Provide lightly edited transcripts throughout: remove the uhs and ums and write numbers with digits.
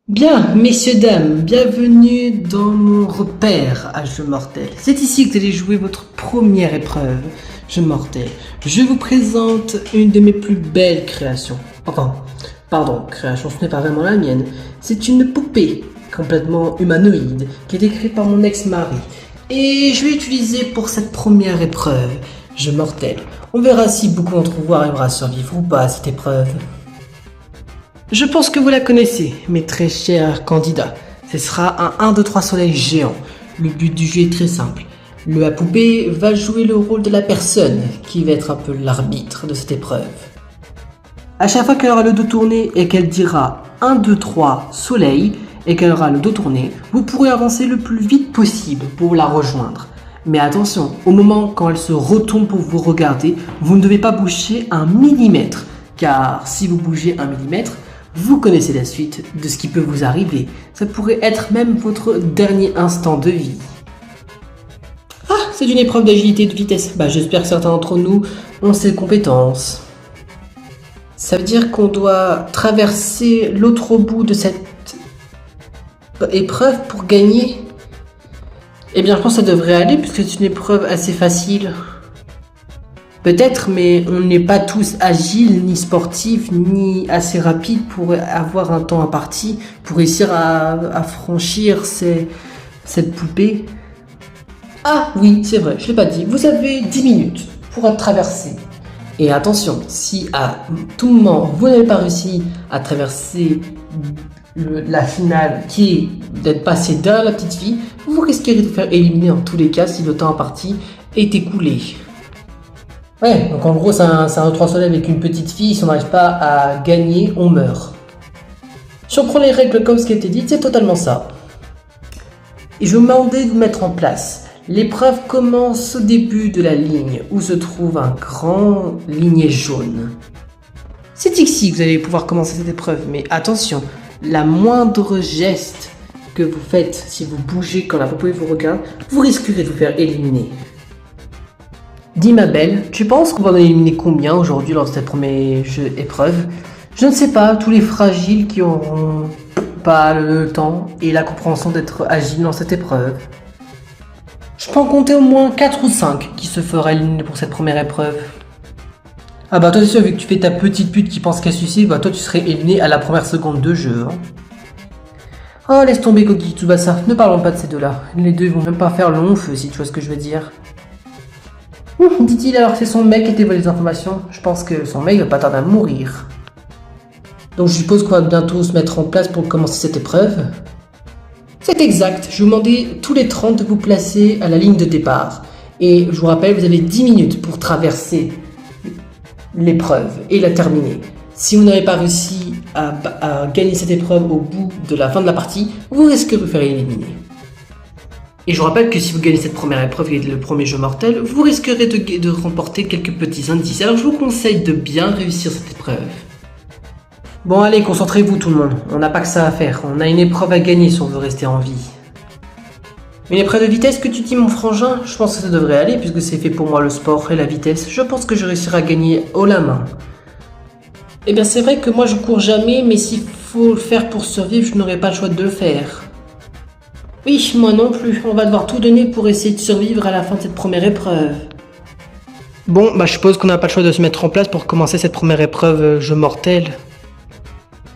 Bien, messieurs, dames, bienvenue dans mon repère à Jeu Mortel. C'est ici que vous allez jouer votre première épreuve, Jeu Mortel. Je vous présente une de mes plus belles créations. Création, ce n'est pas vraiment la mienne. C'est une poupée complètement humanoïde qui a été créée par mon ex-mari. Et je vais l'utiliser pour cette première épreuve, Jeu Mortel. On verra si beaucoup d'entre vous arriveront à survivre ou pas à cette épreuve. Je pense que vous la connaissez, mes très chers candidats. Ce sera un 1, 2, 3 soleil géant. Le but du jeu est très simple. La poupée va jouer le rôle de la personne qui va être un peu l'arbitre de cette épreuve. À chaque fois qu'elle aura le dos tourné et qu'elle dira 1, 2, 3 soleil et qu'elle aura le dos tourné, vous pourrez avancer le plus vite possible pour la rejoindre. Mais attention, au moment quand elle se retourne pour vous regarder, vous ne devez pas bouger un millimètre. Car si vous bougez un millimètre, vous connaissez la suite de ce qui peut vous arriver. Ça pourrait être même votre dernier instant de vie. Ah, c'est une épreuve d'agilité et de vitesse. J'espère que certains d'entre nous ont ces compétences. Ça veut dire qu'on doit traverser l'autre bout de cette épreuve pour gagner. Eh bien, je pense que ça devrait aller puisque c'est une épreuve assez facile. Peut-être, mais on n'est pas tous agiles, ni sportifs, ni assez rapides pour avoir un temps imparti, pour réussir à franchir cette poupée. Ah oui, c'est vrai, je ne l'ai pas dit. Vous avez 10 minutes pour traverser. Et attention, si à tout moment vous n'avez pas réussi à traverser la finale qui est d'être passé derrière la petite fille, vous risquerez de vous faire éliminer en tous les cas si le temps imparti est écoulé. Ouais, donc en gros c'est un 3 soleil avec une petite fille, si on n'arrive pas à gagner, on meurt. Si on prend les règles comme ce qui a été dit, c'est totalement ça. Et je vous demandais de mettre en place. L'épreuve commence au début de la ligne, où se trouve un grand lignet jaune. C'est ici que vous allez pouvoir commencer cette épreuve, mais attention, la moindre geste que vous faites, si vous bougez quand la poupée vous regarde, vous risquerez de vous faire éliminer. Dis ma belle, tu penses qu'on va en éliminer combien aujourd'hui lors de cette première épreuve? Je ne sais pas, tous les fragiles qui auront pas le temps et la compréhension d'être agiles dans cette épreuve. Je peux en compter au moins 4 ou 5 qui se feraient éliminer pour cette première épreuve. Ah toi c'est sûr, vu que tu fais ta petite pute qui pense qu'elle suicide, toi tu serais éliminé à la première seconde de jeu. Oh laisse tomber Koki Tsubasa, ne parlons pas de ces deux-là. Les deux vont même pas faire long feu si tu vois ce que je veux dire. Dit-il alors que c'est son mec qui t'a volé les informations. Je pense que son mec va pas tarder à mourir. Donc je suppose qu'on va bientôt se mettre en place pour commencer cette épreuve. C'est exact, je vous demandais tous les 30 de vous placer à la ligne de départ. Et je vous rappelle, vous avez 10 minutes pour traverser l'épreuve et la terminer. Si vous n'avez pas réussi à gagner cette épreuve au bout de la fin de la partie, vous risquez de vous faire éliminer. Et je vous rappelle que si vous gagnez cette première épreuve et le premier jeu mortel, vous risquerez de remporter quelques petits indices. Alors je vous conseille de bien réussir cette épreuve. Bon allez, concentrez-vous tout le monde. On n'a pas que ça à faire. On a une épreuve à gagner si on veut rester en vie. Une épreuve de vitesse que tu dis mon frangin? Je pense que ça devrait aller puisque c'est fait pour moi le sport et la vitesse. Je pense que je réussirai à gagner haut la main. Eh bien c'est vrai que moi je cours jamais, mais s'il faut le faire pour survivre, je n'aurai pas le choix de le faire. Oui, moi non plus. On va devoir tout donner pour essayer de survivre à la fin de cette première épreuve. Bon, je suppose qu'on n'a pas le choix de se mettre en place pour commencer cette première épreuve jeu mortel.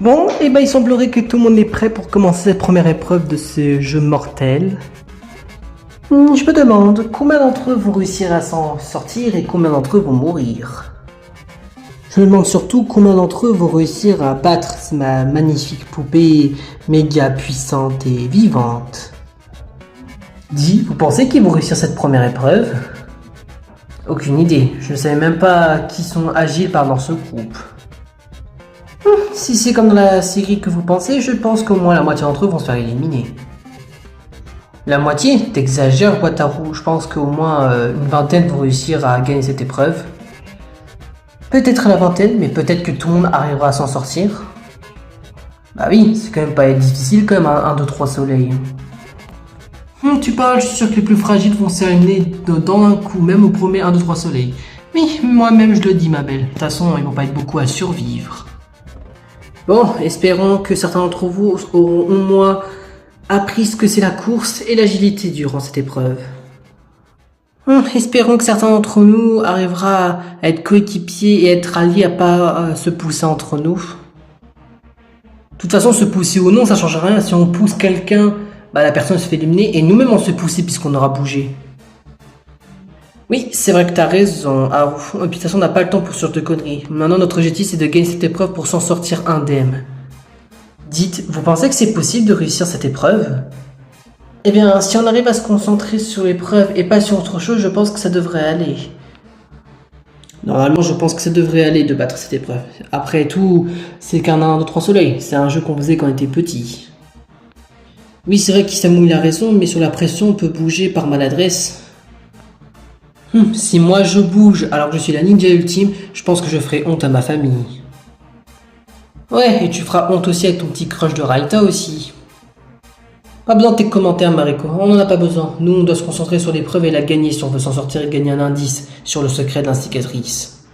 Bon, il semblerait que tout le monde est prêt pour commencer cette première épreuve de ce jeu mortel. Je me demande combien d'entre eux vont réussir à s'en sortir et combien d'entre eux vont mourir. Je me demande surtout combien d'entre eux vont réussir à battre ma magnifique poupée méga puissante et vivante. Dis, vous pensez qu'ils vont réussir cette première épreuve? Aucune idée, je ne savais même pas qui sont agiles dans ce groupe. Si c'est comme dans la série que vous pensez, je pense qu'au moins la moitié d'entre eux vont se faire éliminer. La moitié? T'exagères, Wataru, je pense qu'au moins une vingtaine vont réussir à gagner cette épreuve. Peut-être la vingtaine, mais peut-être que tout le monde arrivera à s'en sortir. Bah oui, c'est quand même pas difficile quand même, 1, 2, 3 soleils. Tu parles, je suis sûr que les plus fragiles vont s'éliminer dans un coup, même au premier 1, 2, 3 soleils. Oui, moi-même je le dis ma belle. De toute façon, ils vont pas être beaucoup à survivre. Bon, espérons que certains d'entre vous auront au moins appris ce que c'est la course et l'agilité durant cette épreuve. Espérons que certains d'entre nous arrivera à être coéquipiers et être alliés à pas se pousser entre nous. De toute façon, se pousser ou non, ça change rien. Si on pousse quelqu'un, la personne se fait éliminer et nous-mêmes on se pousser puisqu'on aura bougé. Oui, c'est vrai que t'as raison, Haru. Et puis de toute façon, on n'a pas le temps pour ce genre de conneries. Maintenant, notre objectif, c'est de gagner cette épreuve pour s'en sortir indemne. Dites, vous pensez que c'est possible de réussir cette épreuve? Eh bien, si on arrive à se concentrer sur l'épreuve et pas sur autre chose, je pense que ça devrait aller. Normalement, je pense que ça devrait aller de battre cette épreuve. Après tout, c'est qu'un 1, 2, 3 soleils. C'est un jeu qu'on faisait quand on était petit. Oui, c'est vrai qu'Isamu il a raison, mais sur la pression, on peut bouger par maladresse. Si moi je bouge alors que je suis la ninja ultime, je pense que je ferai honte à ma famille. Ouais, et tu feras honte aussi avec ton petit crush de Raita aussi. Pas besoin de tes commentaires, Mariko, on n'en a pas besoin. Nous, on doit se concentrer sur l'épreuve et la gagner si on veut s'en sortir et gagner un indice sur le secret de l'instigatrice.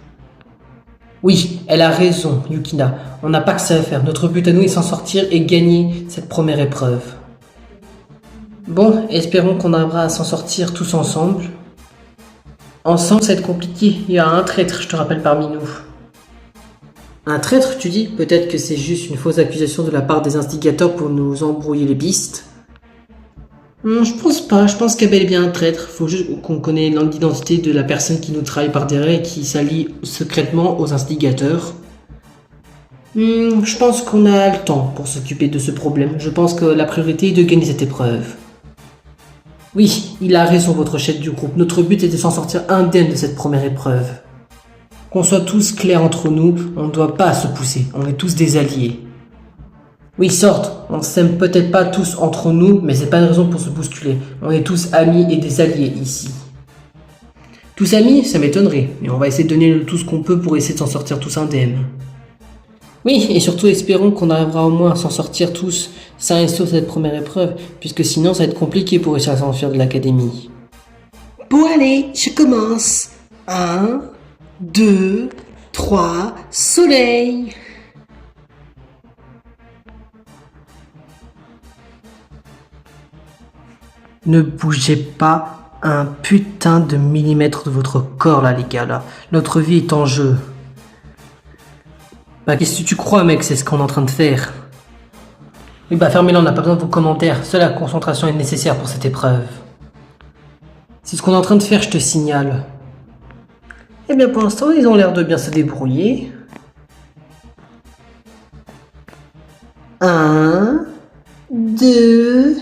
Oui, elle a raison, Yukina. On n'a pas que ça à faire. Notre but à nous est s'en sortir et gagner cette première épreuve. Bon, espérons qu'on arrivera à s'en sortir tous ensemble. Ensemble, ça va être compliqué. Il y a un traître, je te rappelle, parmi nous. Un traître, tu dis? Peut-être que c'est juste une fausse accusation de la part des instigateurs pour nous embrouiller les pistes. Je pense pas, je pense qu'il y a bel et bien un traître. Faut juste qu'on connaisse l'identité de la personne qui nous trahit par derrière et qui s'allie secrètement aux instigateurs. Je pense qu'on a le temps pour s'occuper de ce problème. Je pense que la priorité est de gagner cette épreuve. Oui, il a raison, votre chef du groupe. Notre but est de s'en sortir indemne de cette première épreuve. Qu'on soit tous clairs entre nous, on ne doit pas se pousser. On est tous des alliés. Oui, sorte, on s'aime peut-être pas tous entre nous, mais c'est pas une raison pour se bousculer. On est tous amis et des alliés ici. Tous amis, ça m'étonnerait, mais on va essayer de donner tout ce qu'on peut pour essayer de s'en sortir tous indemnes. Oui, et surtout espérons qu'on arrivera au moins à s'en sortir tous sains et saufs cette première épreuve, puisque sinon ça va être compliqué pour réussir à s'enfuir de l'académie. Bon allez, je commence. 1, 2, 3, soleil. Ne bougez pas un putain de millimètre de votre corps là les gars là. Notre vie est en jeu. Qu'est-ce que tu crois mec, c'est ce qu'on est en train de faire. Oui fermez-la, on n'a pas besoin de vos commentaires. Seule la concentration est nécessaire pour cette épreuve. C'est ce qu'on est en train de faire, je te signale. Eh bien pour l'instant, ils ont l'air de bien se débrouiller. 1, 2,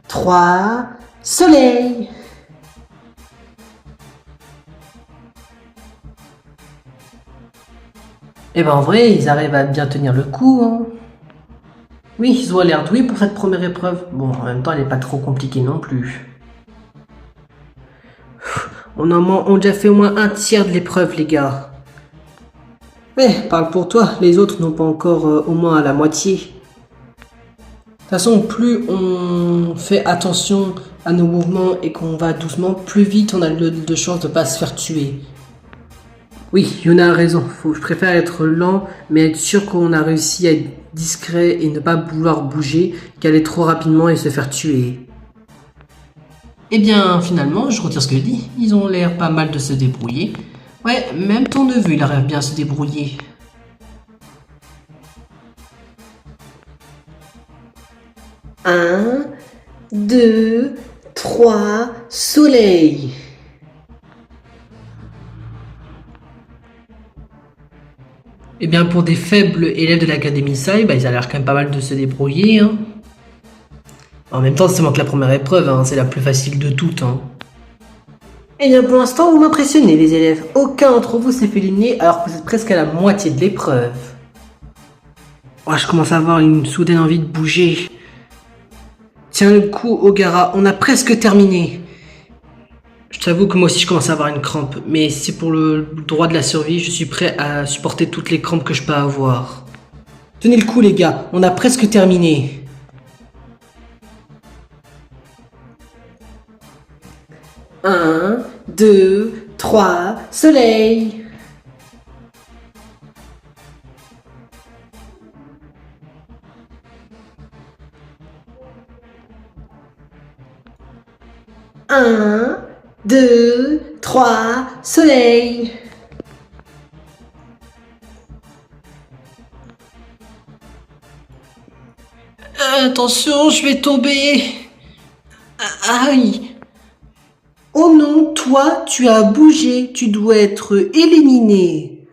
3, soleil. Eh ben en vrai, ils arrivent à bien tenir le coup, hein. Oui, ils ont l'air doués pour cette première épreuve. Bon, en même temps, elle n'est pas trop compliquée non plus. On a déjà fait au moins un tiers de l'épreuve, les gars. Parle pour toi, les autres n'ont pas encore au moins à la moitié. De toute façon, plus on fait attention à nos mouvements et qu'on va doucement, plus vite on a de chances de ne pas se faire tuer. Oui, Yuna a raison. Je préfère être lent, mais être sûr qu'on a réussi à être discret et ne pas vouloir bouger, qu'aller trop rapidement et se faire tuer. Eh bien, finalement, je retire ce que je dis. Ils ont l'air pas mal de se débrouiller. Ouais, même ton neveu, il arrive bien à se débrouiller. Un, 2, 3, soleil. Eh bien, pour des faibles élèves de l'Académie Sai, ils ont l'air quand même pas mal de se débrouiller. Hein. En même temps, c'est seulement que la première épreuve, hein, c'est la plus facile de toutes. Hein. Eh bien, pour l'instant, vous m'impressionnez, les élèves. Aucun d'entre vous s'est fait éliminer alors que vous êtes presque à la moitié de l'épreuve. Oh, je commence à avoir une soudaine envie de bouger. Tiens le coup, Ogara, on a presque terminé. Je t'avoue que moi aussi je commence à avoir une crampe, mais si c'est pour le droit de la survie, je suis prêt à supporter toutes les crampes que je peux avoir. Tenez le coup les gars, on a presque terminé. Un, 2, 3, soleil. 1, 2, 3, soleil. Attention, je vais tomber. Aïe. Oh non, toi, tu as bougé, tu dois être éliminé.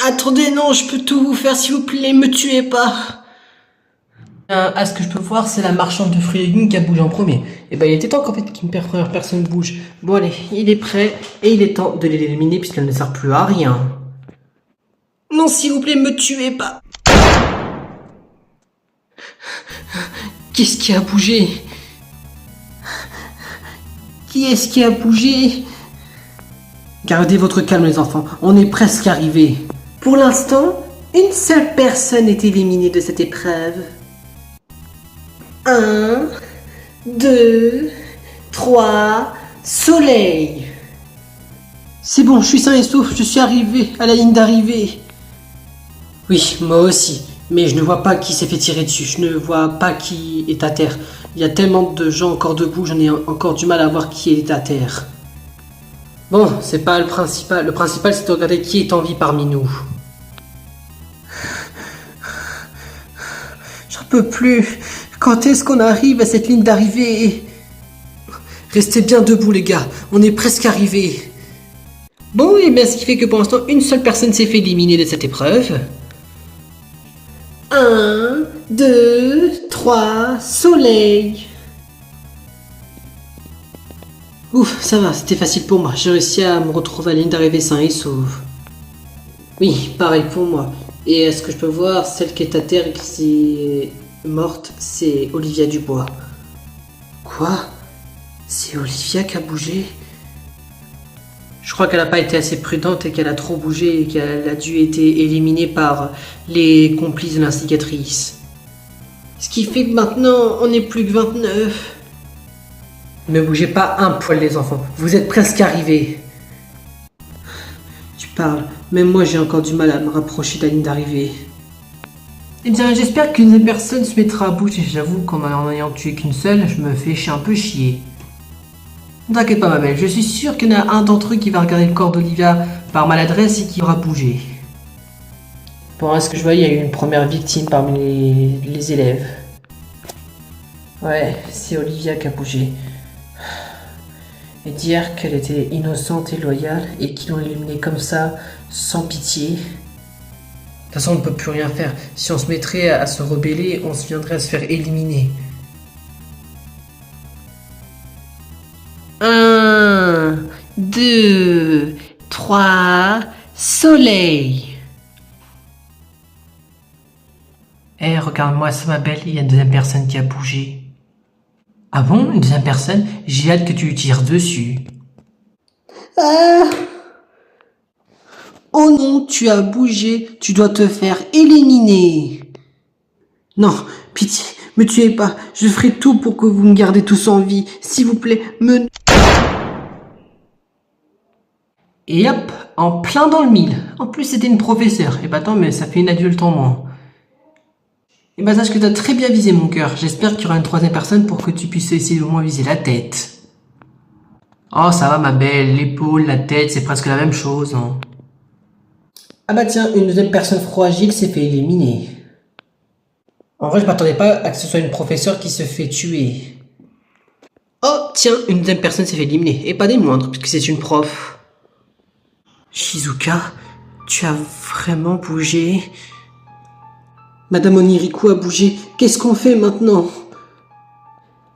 Attendez, non, je peux tout vous faire, s'il vous plaît, me tuez pas. À ce que je peux voir, c'est la marchande de fruits et légumes qui a bougé en premier. Et ben, il était temps qu'en fait qu'une première personne bouge. Bon allez, il est prêt, et il est temps de l'éliminer puisqu'elle ne sert plus à rien. Non, s'il vous plaît, me tuez pas. Qu'est-ce qui a bougé? Qui est-ce qui a bougé? Gardez votre calme les enfants, on est presque arrivé. Pour l'instant, une seule personne est éliminée de cette épreuve. 1, 2, 3, soleil. C'est bon, je suis sain et sauf, je suis arrivé à la ligne d'arrivée. Oui, moi aussi, mais je ne vois pas qui s'est fait tirer dessus, je ne vois pas qui est à terre. Il y a tellement de gens encore debout, j'en ai encore du mal à voir qui est à terre. Bon, c'est pas le principal. Le principal, c'est de regarder qui est en vie parmi nous. J'en peux plus. Quand est-ce qu'on arrive à cette ligne d'arrivée? Restez bien debout, les gars. On est presque arrivé. Bon, et bien, ce qui fait que pour l'instant, une seule personne s'est fait éliminer de cette épreuve. 1, 2, 3, soleil. Ouf, ça va, c'était facile pour moi. J'ai réussi à me retrouver à la ligne d'arrivée sain et sauf. Oui, pareil pour moi. Et est-ce que je peux voir celle qui est à terre et qui est morte, c'est Olivia Dubois. Quoi? C'est Olivia qui a bougé? Je crois qu'elle n'a pas été assez prudente et qu'elle a trop bougé et qu'elle a dû être éliminée par les complices de l'instigatrice. Ce qui fait que maintenant, on n'est plus que 29. Ne bougez pas un poil les enfants, vous êtes presque arrivés. Tu parles, même moi j'ai encore du mal à me rapprocher de la ligne d'arrivée. Eh bien j'espère qu'une personne se mettra à bouger, j'avoue qu'en ayant tué qu'une seule, je me fais un peu chier. Ne t'inquiète pas ma belle, je suis sûr qu'il y en a un d'entre eux qui va regarder le corps d'Olivia par maladresse et qui aura bougé. Bon, à ce que je vois, il y a eu une première victime parmi les élèves. Ouais, c'est Olivia qui a bougé. Et dire qu'elle était innocente et loyale et qu'ils l'ont éliminée comme ça, sans pitié. De toute façon, on ne peut plus rien faire. Si on se mettrait à se rebeller, on se viendrait à se faire éliminer. 1, 2, 3, soleil. Eh, regarde-moi ça ma belle, il y a une deuxième personne qui a bougé. Ah bon, une deuxième personne? J'ai hâte que tu lui tires dessus. Ah! Oh non, tu as bougé, tu dois te faire éliminer. Non, pitié, me tuez pas, je ferai tout pour que vous me gardez tous en vie. S'il vous plaît, Et hop, en plein dans le mille. En plus, c'était une professeure. Et bah attends, mais ça fait une adulte en moins. Et bah sache que t'as très bien visé mon cœur. J'espère qu'il y aura une troisième personne pour que tu puisses essayer au moins viser la tête. Oh ça va ma belle, l'épaule, la tête, c'est presque la même chose. Hein. Ah bah tiens, une deuxième personne fragile s'est fait éliminer. En vrai je m'attendais pas à que ce soit une professeure qui se fait tuer. Oh tiens, une deuxième personne s'est fait éliminer. Et pas des moindres, puisque c'est une prof. Shizuka, tu as vraiment bougé? Madame Oniriku a bougé. Qu'est-ce qu'on fait maintenant?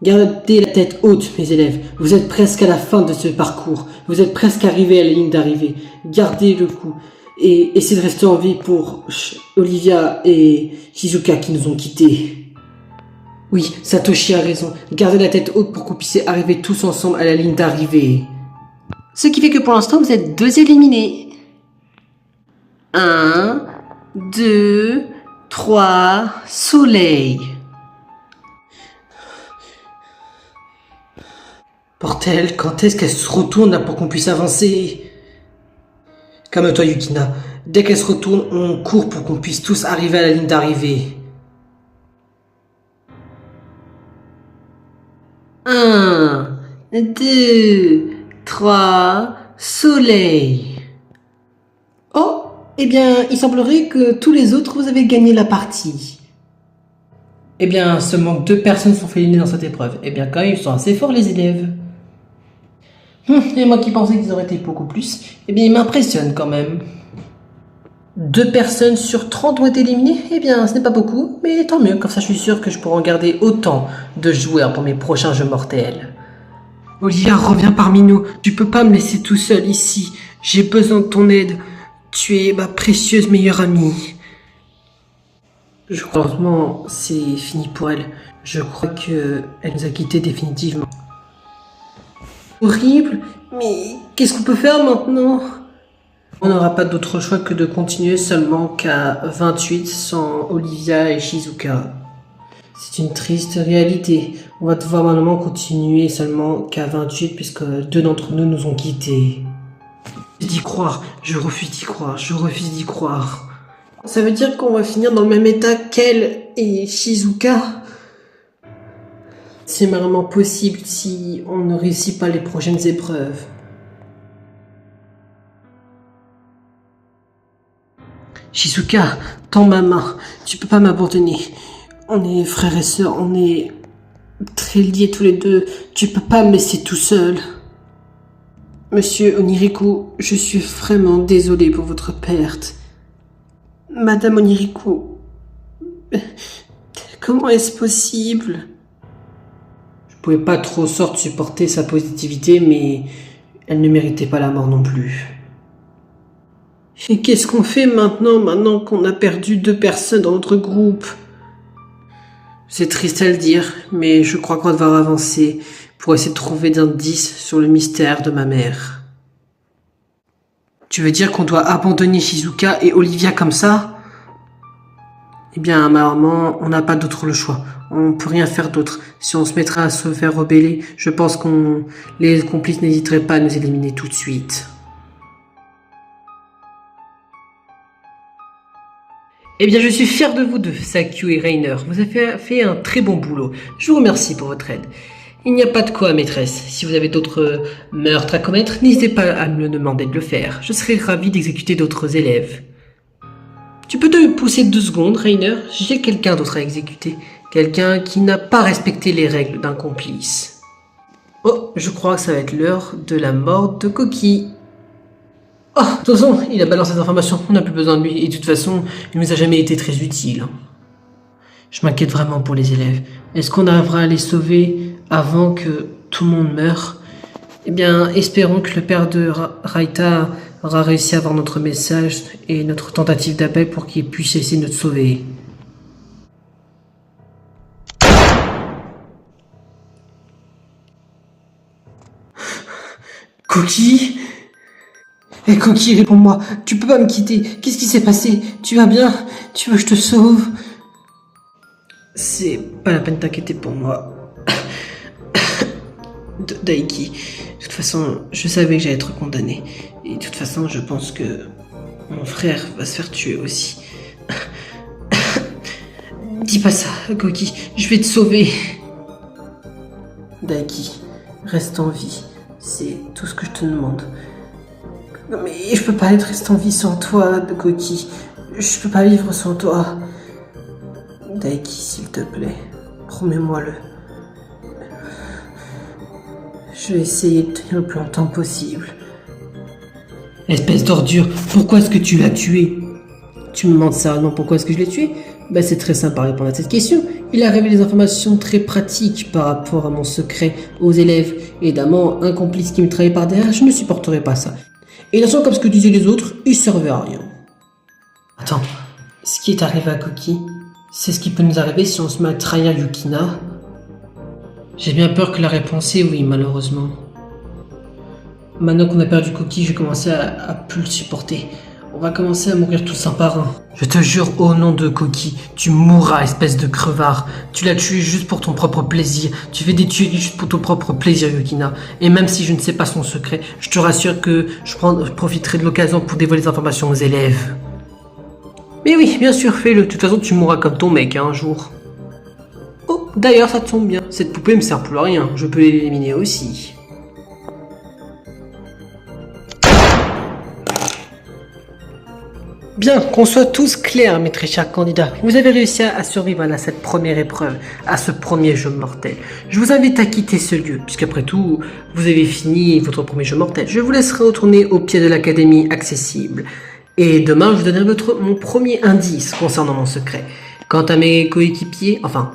Gardez la tête haute, mes élèves. Vous êtes presque à la fin de ce parcours. Vous êtes presque arrivés à la ligne d'arrivée. Gardez le coup. Et essayez de rester en vie pour Olivia et Shizuka qui nous ont quittés. Oui, Satoshi a raison. Gardez la tête haute pour que vous puissiez arriver tous ensemble à la ligne d'arrivée. Ce qui fait que pour l'instant, vous êtes 2 éliminés. 1, 2... 3, soleil. Bordel, quand est-ce qu'elle se retourne là pour qu'on puisse avancer? Calme-toi Yukina. Dès qu'elle se retourne, on court pour qu'on puisse tous arriver à la ligne d'arrivée. 1, 2, 3, soleil. Oh, eh bien, il semblerait que tous les autres, vous avez gagné la partie. Eh bien, seulement 2 personnes sont félinées dans cette épreuve. Eh bien, quand même, ils sont assez forts, les élèves. Et moi qui pensais qu'ils auraient été beaucoup plus, eh bien, ils m'impressionnent quand même. 2 personnes sur 30 ont été éliminées. Eh bien, ce n'est pas beaucoup, mais tant mieux. Comme ça, je suis sûr que je pourrai en garder autant de joueurs pour mes prochains jeux mortels. Olivia, reviens parmi nous. Tu peux pas me laisser tout seul ici. J'ai besoin de ton aide. Tu es ma précieuse meilleure amie. Je crois que c'est fini pour elle. Je crois qu'elle nous a quittés définitivement. Horrible, mais qu'est-ce qu'on peut faire maintenant? On n'aura pas d'autre choix que de continuer seulement qu'à 28 sans Olivia et Shizuka. C'est une triste réalité. On va devoir maintenant continuer seulement qu'à 28 puisque 2 d'entre nous nous ont quittés. D'y croire, je refuse d'y croire, je refuse d'y croire. Ça veut dire qu'on va finir dans le même état qu'elle et Shizuka? C'est vraiment possible si on ne réussit pas les prochaines épreuves. Shizuka, tends ma main. Tu peux pas m'abandonner. On est frères et sœurs, on est très liés tous les deux. Tu peux pas me laisser tout seul. Monsieur Oniriku, je suis vraiment désolé pour votre perte. Madame Oniriku, comment est-ce possible? Je pouvais pas trop supporter sa positivité, mais elle ne méritait pas la mort non plus. Et qu'est-ce qu'on fait maintenant qu'on a perdu 2 personnes dans notre groupe? C'est triste à le dire, mais je crois qu'on va devoir avancer pour essayer de trouver d'indices sur le mystère de ma mère. Tu veux dire qu'on doit abandonner Shizuka et Olivia comme ça? Eh bien, maman, on n'a pas d'autre le choix. On peut rien faire d'autre. Si on se mettra à se faire rebeller, je pense les complices n'hésiteraient pas à nous éliminer tout de suite. Eh bien, je suis fier de vous deux, Sakyu et Rainer. Vous avez fait un très bon boulot. Je vous remercie pour votre aide. Il n'y a pas de quoi, maîtresse. Si vous avez d'autres meurtres à commettre, n'hésitez pas à me demander de le faire. Je serai ravi d'exécuter d'autres élèves. Tu peux te pousser 2 secondes, Rainer? J'ai quelqu'un d'autre à exécuter. Quelqu'un qui n'a pas respecté les règles d'un complice. Oh, je crois que ça va être l'heure de la mort de Koki. Oh, attention, il a balancé des informations, on n'a plus besoin de lui, et de toute façon, il nous a jamais été très utile. Je m'inquiète vraiment pour les élèves. Est-ce qu'on arrivera à les sauver avant que tout le monde meure? Eh bien, espérons que le père de Raita aura réussi à avoir notre message et notre tentative d'appel pour qu'il puisse essayer de nous sauver. Koki? Hé Koki, réponds-moi, tu peux pas me quitter, qu'est-ce qui s'est passé? Tu vas bien? Tu veux que je te sauve? C'est pas la peine de t'inquiéter pour moi. Daiki, de toute façon, je savais que j'allais être condamné. Et de toute façon, je pense que mon frère va se faire tuer aussi. Dis pas ça, Koki, je vais te sauver. Daiki, reste en vie, c'est tout ce que je te demande. Non mais je peux pas rester en vie sans toi, Koki. Je peux pas vivre sans toi. Daiki, s'il te plaît, promets-moi-le. Je vais essayer de tenir le plus longtemps possible. Espèce d'ordure, pourquoi est-ce que tu l'as tué? Tu me demandes sérieusement pourquoi est-ce que je l'ai tué? Ben c'est très simple à répondre à cette question. Il a révélé des informations très pratiques par rapport à mon secret aux élèves. Évidemment, un complice qui me travaillait par derrière, je ne supporterais pas ça. Et de toute façon, comme ce que disaient les autres, il servait à rien. Attends, ce qui est arrivé à Koki, c'est ce qui peut nous arriver si on se met à trahir Yukina? J'ai bien peur que la réponse est oui, malheureusement. Maintenant qu'on a perdu Koki, je vais commencer à plus le supporter. On va commencer à mourir tous un par un. Je te jure au nom de Koki, tu mourras, espèce de crevard. Tu l'as tué juste pour ton propre plaisir. Tu fais des tueries juste pour ton propre plaisir, Yukina. Et même si je ne sais pas son secret, je te rassure que je profiterai de l'occasion pour dévoiler les informations aux élèves. Mais oui, bien sûr, fais-le. De toute façon, tu mourras comme ton mec, un jour. Oh, d'ailleurs, ça tombe bien. Cette poupée me sert plus à rien. Je peux l'éliminer aussi. Bien, qu'on soit tous clairs, mes très chers candidats. Vous avez réussi à survivre à cette première épreuve, à ce premier jeu mortel. Je vous invite à quitter ce lieu, puisqu'après tout, vous avez fini votre premier jeu mortel. Je vous laisserai retourner au pied de l'académie accessible. Et demain, je vous donnerai mon premier indice concernant mon secret. Quant à mes coéquipiers, enfin,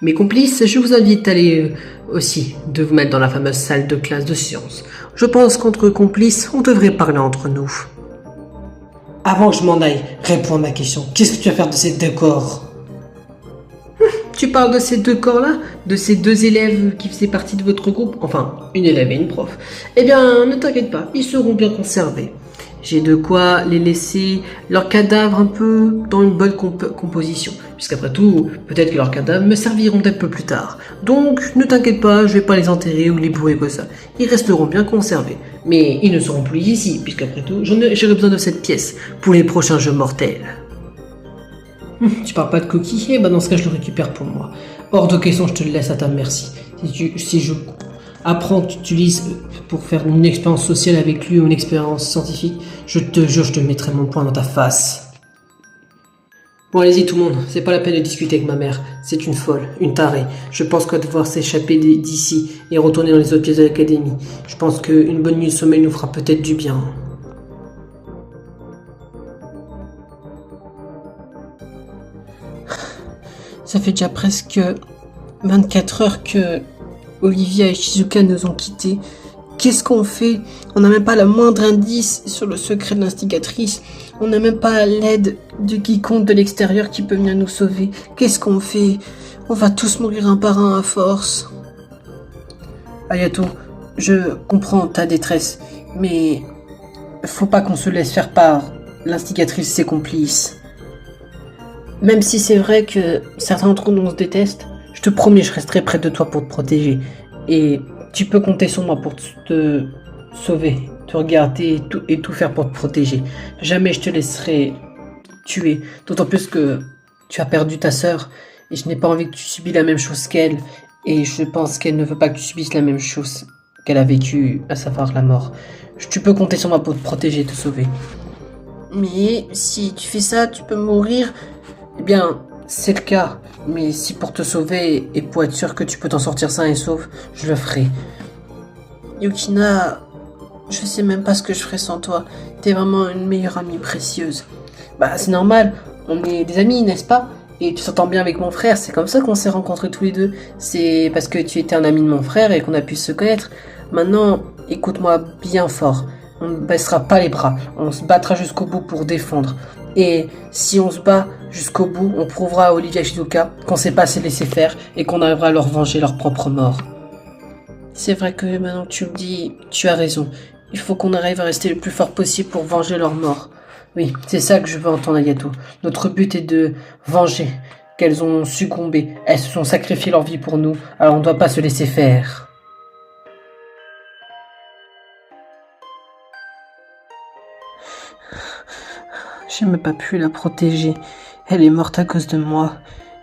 mes complices, je vous invite à aller aussi de vous mettre dans la fameuse salle de classe de sciences. Je pense qu'entre complices, on devrait parler entre nous. Avant que je m'en aille, réponds à ma question. Qu'est-ce que tu vas faire de ces deux corps? Tu parles de ces deux corps-là? De ces deux élèves qui faisaient partie de votre groupe? Enfin, une élève et une prof. Eh bien, ne t'inquiète pas, ils seront bien conservés. J'ai de quoi les laisser leurs cadavres un peu dans une bonne composition. Puisqu'après tout, peut-être que leurs cadavres me serviront un peu plus tard. Donc, ne t'inquiète pas, je vais pas les enterrer ou les bourrer comme ça. Ils resteront bien conservés. Mais ils ne seront plus ici, puisqu'après tout, j'aurai besoin de cette pièce pour les prochains jeux mortels. Tu parles pas de coquille? Eh ben dans ce cas, je le récupère pour moi. Hors de question, je te le laisse à ta merci. Si je apprends que tu utilises pour faire une expérience sociale avec lui ou une expérience scientifique, je te jure, je te mettrai mon poing dans ta face. Bon, allez-y tout le monde, c'est pas la peine de discuter avec ma mère. C'est une folle, une tarée. Je pense qu'elle va devoir s'échapper d'ici et retourner dans les autres pièces de l'académie. Je pense qu'une bonne nuit de sommeil nous fera peut-être du bien. Ça fait déjà presque 24 heures que Olivia et Shizuka nous ont quittés. Qu'est-ce qu'on fait? On n'a même pas le moindre indice sur le secret de l'instigatrice. On n'a même pas l'aide de quiconque de l'extérieur qui peut venir nous sauver. Qu'est-ce qu'on fait? On va tous mourir un par un à force. Ayato, je comprends ta détresse, mais faut pas qu'on se laisse faire par l'instigatrice et ses complices. Même si c'est vrai que certains d'entre nous se détestent, je te promets, je resterai près de toi pour te protéger. Et tu peux compter sur moi pour te sauver, te regarder et tout faire pour te protéger. Jamais je te laisserai tuer, d'autant plus que tu as perdu ta sœur et je n'ai pas envie que tu subis la même chose qu'elle. Et je pense qu'elle ne veut pas que tu subisses la même chose qu'elle a vécu, à savoir la mort. Tu peux compter sur moi pour te protéger et te sauver. Mais si tu fais ça, tu peux mourir. Eh bien, c'est le cas. Mais si pour te sauver et pour être sûr que tu peux t'en sortir sain et sauf, je le ferai. Yukina, je sais même pas ce que je ferais sans toi. T'es vraiment une meilleure amie précieuse. Bah, c'est normal. On est des amis, n'est-ce pas? Et tu s'entends bien avec mon frère. C'est comme ça qu'on s'est rencontrés tous les deux. C'est parce que tu étais un ami de mon frère et qu'on a pu se connaître. Maintenant, écoute-moi bien fort. On ne baissera pas les bras. On se battra jusqu'au bout pour défendre. Et si on se bat jusqu'au bout, on prouvera à Olivia et Shizuka qu'on sait pas se laisser faire et qu'on arrivera à leur venger leur propre mort. C'est vrai que maintenant que tu le dis, tu as raison. Il faut qu'on arrive à rester le plus fort possible pour venger leur mort. Oui, c'est ça que je veux entendre, Ayato. Notre but est de venger qu'elles ont succombé. Elles se sont sacrifiées leur vie pour nous, alors on ne doit pas se laisser faire. J'ai même pas pu la protéger. Elle est morte à cause de moi.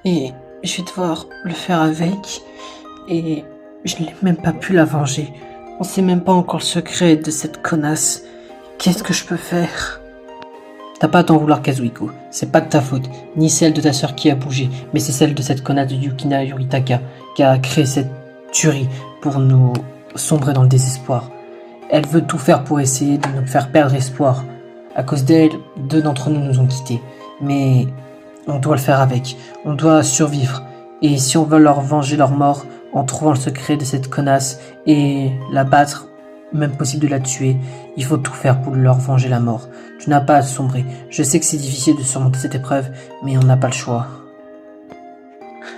Et je vais devoir le faire avec. Et je n'ai même pas pu la venger. On sait même pas encore le secret de cette connasse. Qu'est-ce que je peux faire? T'as pas à t'en vouloir, Kazuhiko. C'est pas de ta faute, ni celle de ta sœur qui a bougé, mais c'est celle de cette connasse de Yukina Yuritaka qui a créé cette tuerie pour nous sombrer dans le désespoir. Elle veut tout faire pour essayer de nous faire perdre espoir. À cause d'elle, 2 d'entre nous ont quittés. Mais on doit le faire avec. On doit survivre. Et si on veut leur venger leur mort, en trouvant le secret de cette connasse et la battre, même possible de la tuer, il faut tout faire pour leur venger la mort. Tu n'as pas à sombrer. Je sais que c'est difficile de surmonter cette épreuve, mais on n'a pas le choix.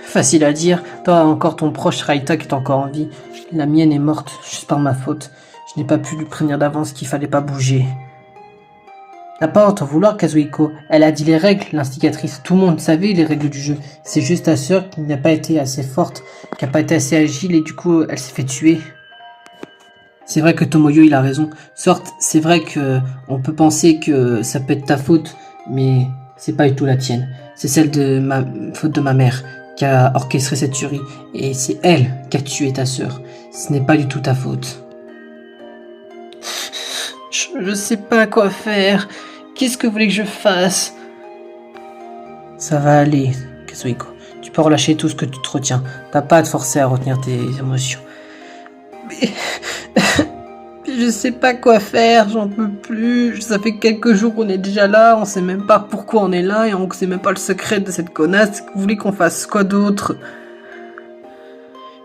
Facile à dire, toi encore ton proche Raita qui est encore en vie. La mienne est morte, juste par ma faute. Je n'ai pas pu lui prévenir d'avance qu'il fallait pas bouger. T'as pas à t'en vouloir, Kazuhiko. Elle a dit les règles, l'instigatrice. Tout le monde savait les règles du jeu. C'est juste ta sœur qui n'a pas été assez forte, qui n'a pas été assez agile et du coup, elle s'est fait tuer. C'est vrai que Tomoyo, il a raison. Sorte, c'est vrai que on peut penser que ça peut être ta faute, mais c'est pas du tout la tienne. C'est celle de ma faute de ma mère qui a orchestré cette tuerie. Et c'est elle qui a tué ta sœur. Ce n'est pas du tout ta faute. Je sais pas quoi faire. qu'est-ce que vous voulez que je fasse? Ça va aller, Kazuhiko. Tu peux relâcher tout ce que tu te retiens. T'as pas à te forcer à retenir tes émotions. Mais... je sais pas quoi faire, j'en peux plus. Ça fait quelques jours qu'on est déjà là, on sait même pas pourquoi on est là et on sait même pas le secret de cette connasse. Vous voulez qu'on fasse quoi d'autre?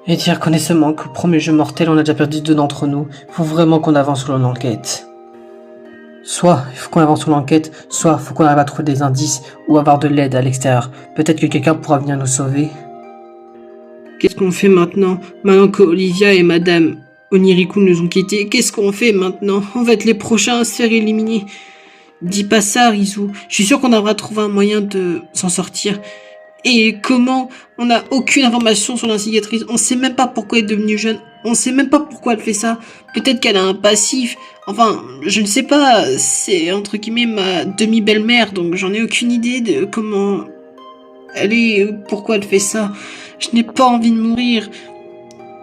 Et dire qu'on est seulement qu'au premier jeu mortel, on a déjà perdu 2 d'entre nous. Faut vraiment qu'on avance sur l'enquête. Soit il faut qu'on avance sur l'enquête, soit il faut qu'on arrive à trouver des indices ou avoir de l'aide à l'extérieur. Peut-être que quelqu'un pourra venir nous sauver. Qu'est-ce qu'on fait maintenant? Maintenant que Olivia et Madame Oniriku nous ont quittés, qu'est-ce qu'on fait maintenant? On va être les prochains à se faire éliminer. Dis pas ça, Rizu. Je suis sûr qu'on arrivera à trouver un moyen de s'en sortir. Et comment? On n'a aucune information sur l'instigatrice. On sait même pas pourquoi elle est devenue jeune. On sait même pas pourquoi elle fait ça. Peut-être qu'elle a un passif. Enfin, je ne sais pas. C'est entre guillemets ma demi-belle-mère, donc j'en ai aucune idée de comment elle est, pourquoi elle fait ça. Je n'ai pas envie de mourir.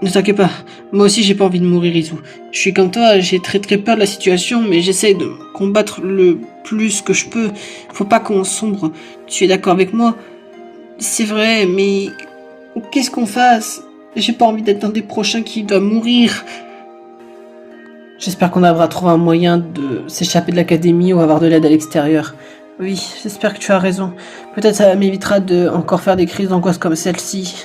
Ne t'inquiète pas. Moi aussi, j'ai pas envie de mourir, Izu. Je suis comme toi, j'ai très peur de la situation, mais j'essaie de combattre le plus que je peux. Faut pas qu'on sombre. Tu es d'accord avec moi? C'est vrai, mais qu'est-ce qu'on fasse? J'ai pas envie d'être un des prochains qui doit mourir. J'espère qu'on arrivera à trouver un moyen de s'échapper de l'académie ou avoir de l'aide à l'extérieur. Oui, j'espère que tu as raison. Peut-être ça m'évitera de encore faire des crises d'angoisse comme celle-ci.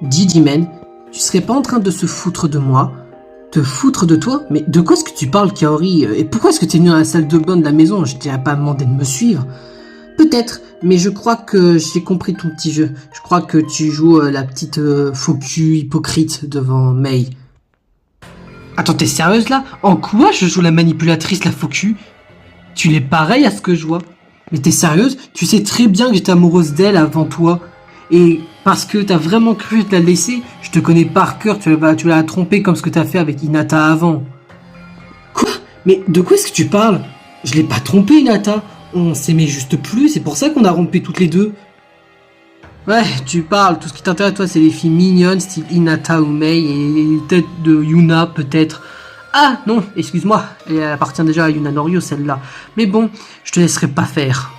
Dis, Jimen, tu serais pas en train de se foutre de moi? Te foutre de toi? Mais de quoi est-ce que tu parles, Kaori? Et pourquoi est-ce que tu es venu dans la salle de bain de la maison? Je t'ai pas demandé de me suivre. Peut-être, mais je crois que j'ai compris ton petit jeu. Je crois que tu joues la petite faux cul hypocrite devant Mei. Attends, t'es sérieuse là? En quoi je joue la manipulatrice, la faux cul? Tu l'es pareil à ce que je vois. Mais t'es sérieuse? Tu sais très bien que j'étais amoureuse d'elle avant toi. Et parce que t'as vraiment cru te la laisser, je te connais par cœur, tu l'as trompée comme ce que t'as fait avec Hinata avant. Quoi? Mais de quoi est-ce que tu parles? Je l'ai pas trompée, Hinata. On s'aimait juste plus, c'est pour ça qu'on a rompu toutes les deux. Ouais, tu parles, tout ce qui t'intéresse toi c'est les filles mignonnes, style Hinata ou Mei, et les têtes de Yuna peut-être. Ah non, excuse-moi, elle appartient déjà à Yuna Norio celle-là. Mais bon, je te laisserai pas faire.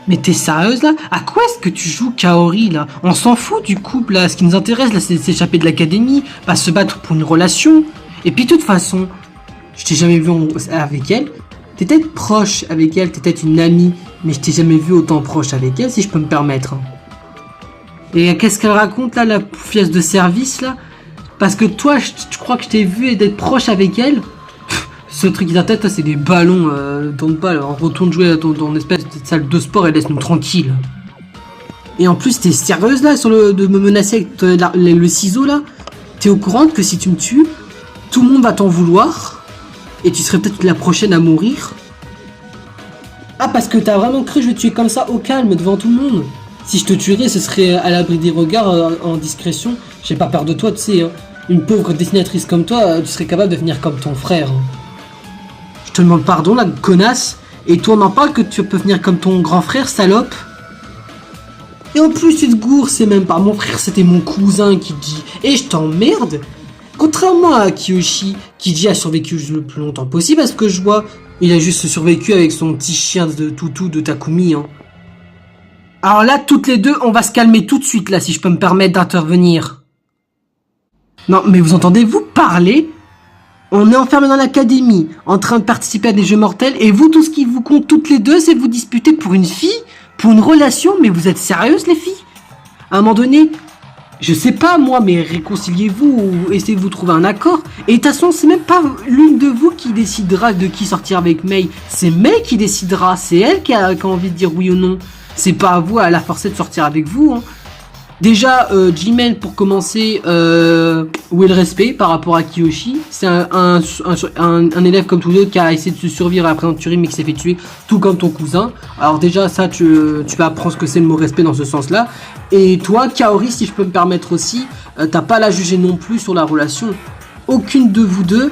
Mais t'es sérieuse là? À quoi est-ce que tu joues Kaori là? On s'en fout du couple là, ce qui nous intéresse là c'est de s'échapper de l'académie, pas se battre pour une relation. Et puis de toute façon, je t'ai jamais vu avec elle. T'es peut-être proche avec elle, t'es peut-être une amie, mais je t'ai jamais vu autant proche avec elle si je peux me permettre. Et qu'est-ce qu'elle raconte là, la poufiasse de service là? Parce que toi, je crois que je t'ai vu et d'être proche avec elle. Ce truc qui t'intéresse, toi, c'est des ballons, tourne pas, là. Retourne jouer dans ton espèce de salle de sport et laisse-nous tranquille. Et en plus, t'es sérieuse là, de me menacer avec le ciseau là? T'es au courant que si tu me tues, tout le monde va t'en vouloir? Et tu serais peut-être la prochaine à mourir? Ah, parce que t'as vraiment cru que je vais te tuer comme ça, au calme, devant tout le monde? Si je te tuerais, ce serait à l'abri des regards, en discrétion. J'ai pas peur de toi, tu sais, hein. Une pauvre dessinatrice comme toi, tu serais capable de finir comme ton frère. Je te demande pardon, la connasse. Et toi, on en parle que tu peux venir comme ton grand frère, salope. Et en plus, tu te gourres, c'est même pas mon frère, c'était mon cousin qui dit. Et je t'emmerde. Contrairement à Kiyoshi, qui dit a survécu le plus longtemps possible, parce que je vois, il a juste survécu avec son petit chien de toutou de Takumi, hein. Alors là, toutes les deux, on va se calmer tout de suite, là, si je peux me permettre d'intervenir. Non, mais vous entendez-vous parler? On est enfermés dans l'académie, en train de participer à des jeux mortels, et vous, tout ce qui vous compte toutes les deux, c'est vous disputer pour une fille? Pour une relation? Mais vous êtes sérieuses, les filles? À un moment donné, je sais pas, moi, mais réconciliez-vous ou essayez de vous trouver un accord. Et de toute façon, c'est même pas l'une de vous qui décidera de qui sortir avec Mei. C'est Mei qui décidera, c'est elle qui a envie de dire oui ou non. C'est pas à vous à la forcer de sortir avec vous, hein. Déjà, Jimen, pour commencer, où est le respect par rapport à Kiyoshi? C'est un élève comme tous les autres qui a essayé de se survivre à la présenturie mais qui s'est fait tuer, tout comme ton cousin. Alors déjà, ça, tu vas apprendre ce que c'est le mot respect dans ce sens-là. Et toi, Kaori, si je peux me permettre aussi, t'as pas à la juger non plus sur la relation. Aucune de vous deux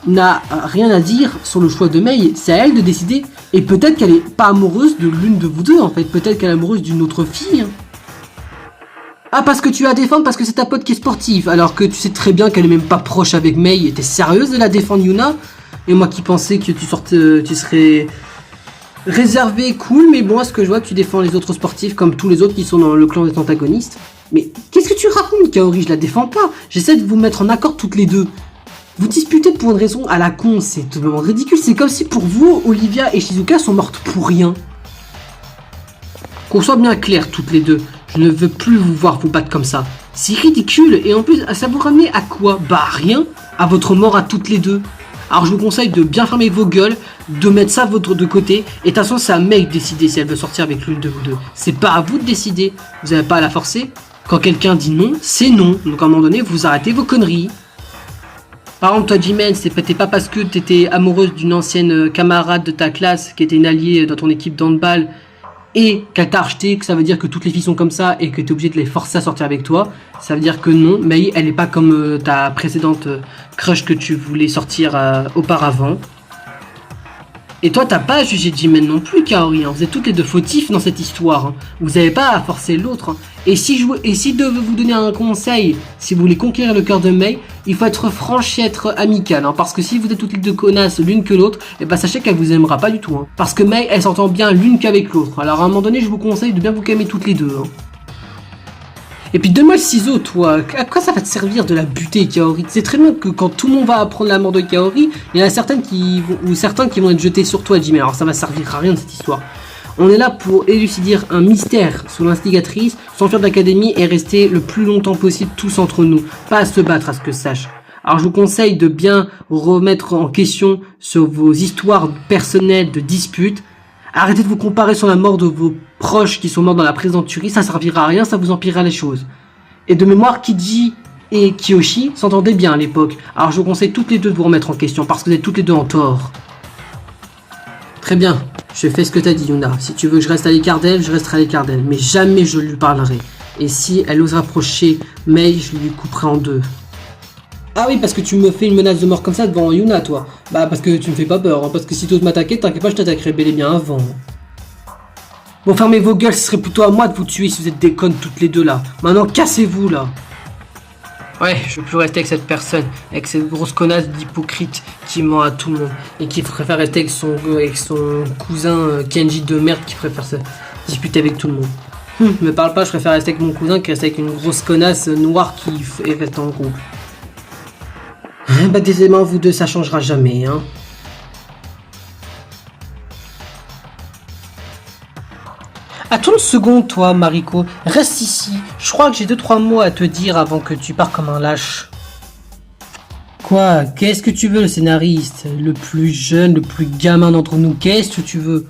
n'a rien à dire sur le choix de Mei, c'est à elle de décider. Et peut-être qu'elle est pas amoureuse de l'une de vous deux, en fait. Peut-être qu'elle est amoureuse d'une autre fille, hein. Ah, parce que tu la défends parce que c'est ta pote qui est sportive, alors que tu sais très bien qu'elle est même pas proche avec Mei, et t'es sérieuse de la défendre, Yuna? Et moi qui pensais que tu serais réservé, cool, mais bon, à ce que je vois, tu défends les autres sportifs comme tous les autres qui sont dans le clan des antagonistes. Mais qu'est-ce que tu racontes, Kaori? Je la défends pas. J'essaie de vous mettre en accord toutes les deux. Vous disputez pour une raison à la con, c'est totalement ridicule. C'est comme si pour vous, Olivia et Shizuka sont mortes pour rien. Qu'on soit bien clair toutes les deux, je ne veux plus vous voir vous battre comme ça. C'est ridicule, et en plus, ça vous ramener à quoi? Bah rien, à votre mort à toutes les deux. Alors je vous conseille de bien fermer vos gueules, de mettre ça de côté, et de toute façon c'est à Mei de décider si elle veut sortir avec l'une de vous deux. C'est pas à vous de décider, vous n'avez pas à la forcer. Quand quelqu'un dit non, c'est non, donc à un moment donné vous arrêtez vos conneries. Par exemple toi Jimen, c'était pas parce que t'étais amoureuse d'une ancienne camarade de ta classe, qui était une alliée dans ton équipe d'handball, et qu'elle t'a acheté, que ça veut dire que toutes les filles sont comme ça et que t'es obligé de les forcer à sortir avec toi. Ça veut dire que non, Mei, elle est pas comme ta précédente crush que tu voulais sortir auparavant. Et toi, t'as pas à juger Jimen non plus, Kaori. Hein. Vous êtes toutes les deux fautifs dans cette histoire. Hein. Vous avez pas à forcer l'autre. Hein. Et si je devais vous donner un conseil, si vous voulez conquérir le cœur de Mei, il faut être franche et être amical. Hein, parce que si vous êtes toutes les deux connasses l'une que l'autre, et bah sachez qu'elle vous aimera pas du tout. Hein. Parce que Mei, elle s'entend bien l'une qu'avec l'autre. Alors à un moment donné, je vous conseille de bien vous calmer toutes les deux. Hein. Et puis donne-moi le ciseau, toi. À quoi ça va te servir de la buter, Kaori? C'est très bien que quand tout le monde va apprendre la mort de Kaori, il y en a certains qui vont être jetés sur toi, Jimmy. Alors ça va servir à rien de cette histoire. On est là pour élucider un mystère sous l'instigatrice, s'enfuir de l'académie et rester le plus longtemps possible tous entre nous. Pas à se battre, à ce que je sache. Alors je vous conseille de bien remettre en question sur vos histoires personnelles de disputes. Arrêtez de vous comparer sur la mort de vos proches qui sont morts dans la présente tuerie, ça servira à rien, ça vous empirera les choses. Et de mémoire, Kiji et Kiyoshi s'entendaient bien à l'époque. Alors je vous conseille toutes les deux de vous remettre en question, parce que vous êtes toutes les deux en tort. Très bien, je fais ce que t'as dit, Yuna. Si tu veux que je reste à l'écart d'elle, je resterai à l'écart d'elle. Mais jamais je lui parlerai. Et si elle ose rapprocher Mei, je lui couperai en deux. Ah oui, parce que tu me fais une menace de mort comme ça devant Yuna, toi. Bah, parce que tu me fais pas peur, hein, parce que si tu oses m'attaquer, t'inquiète pas, je t'attaquerai bel et bien avant. Bon, fermez vos gueules, ce serait plutôt à moi de vous tuer si vous êtes des connes toutes les deux, là. Maintenant, cassez-vous, là. Ouais, je veux plus rester avec cette personne, avec cette grosse connasse d'hypocrite qui ment à tout le monde, et qui préfère rester avec son cousin Kenji de merde qui préfère se disputer avec tout le monde. Me parle pas, je préfère rester avec mon cousin qui reste avec une grosse connasse noire qui reste en groupe. Bah décidément, vous deux, ça changera jamais, hein. Attends une seconde, toi, Mariko. Reste ici. Je crois que j'ai 2-3 mots à te dire avant que tu pars comme un lâche. Quoi? Qu'est-ce que tu veux, le scénariste? Le plus jeune, le plus gamin d'entre nous, qu'est-ce que tu veux?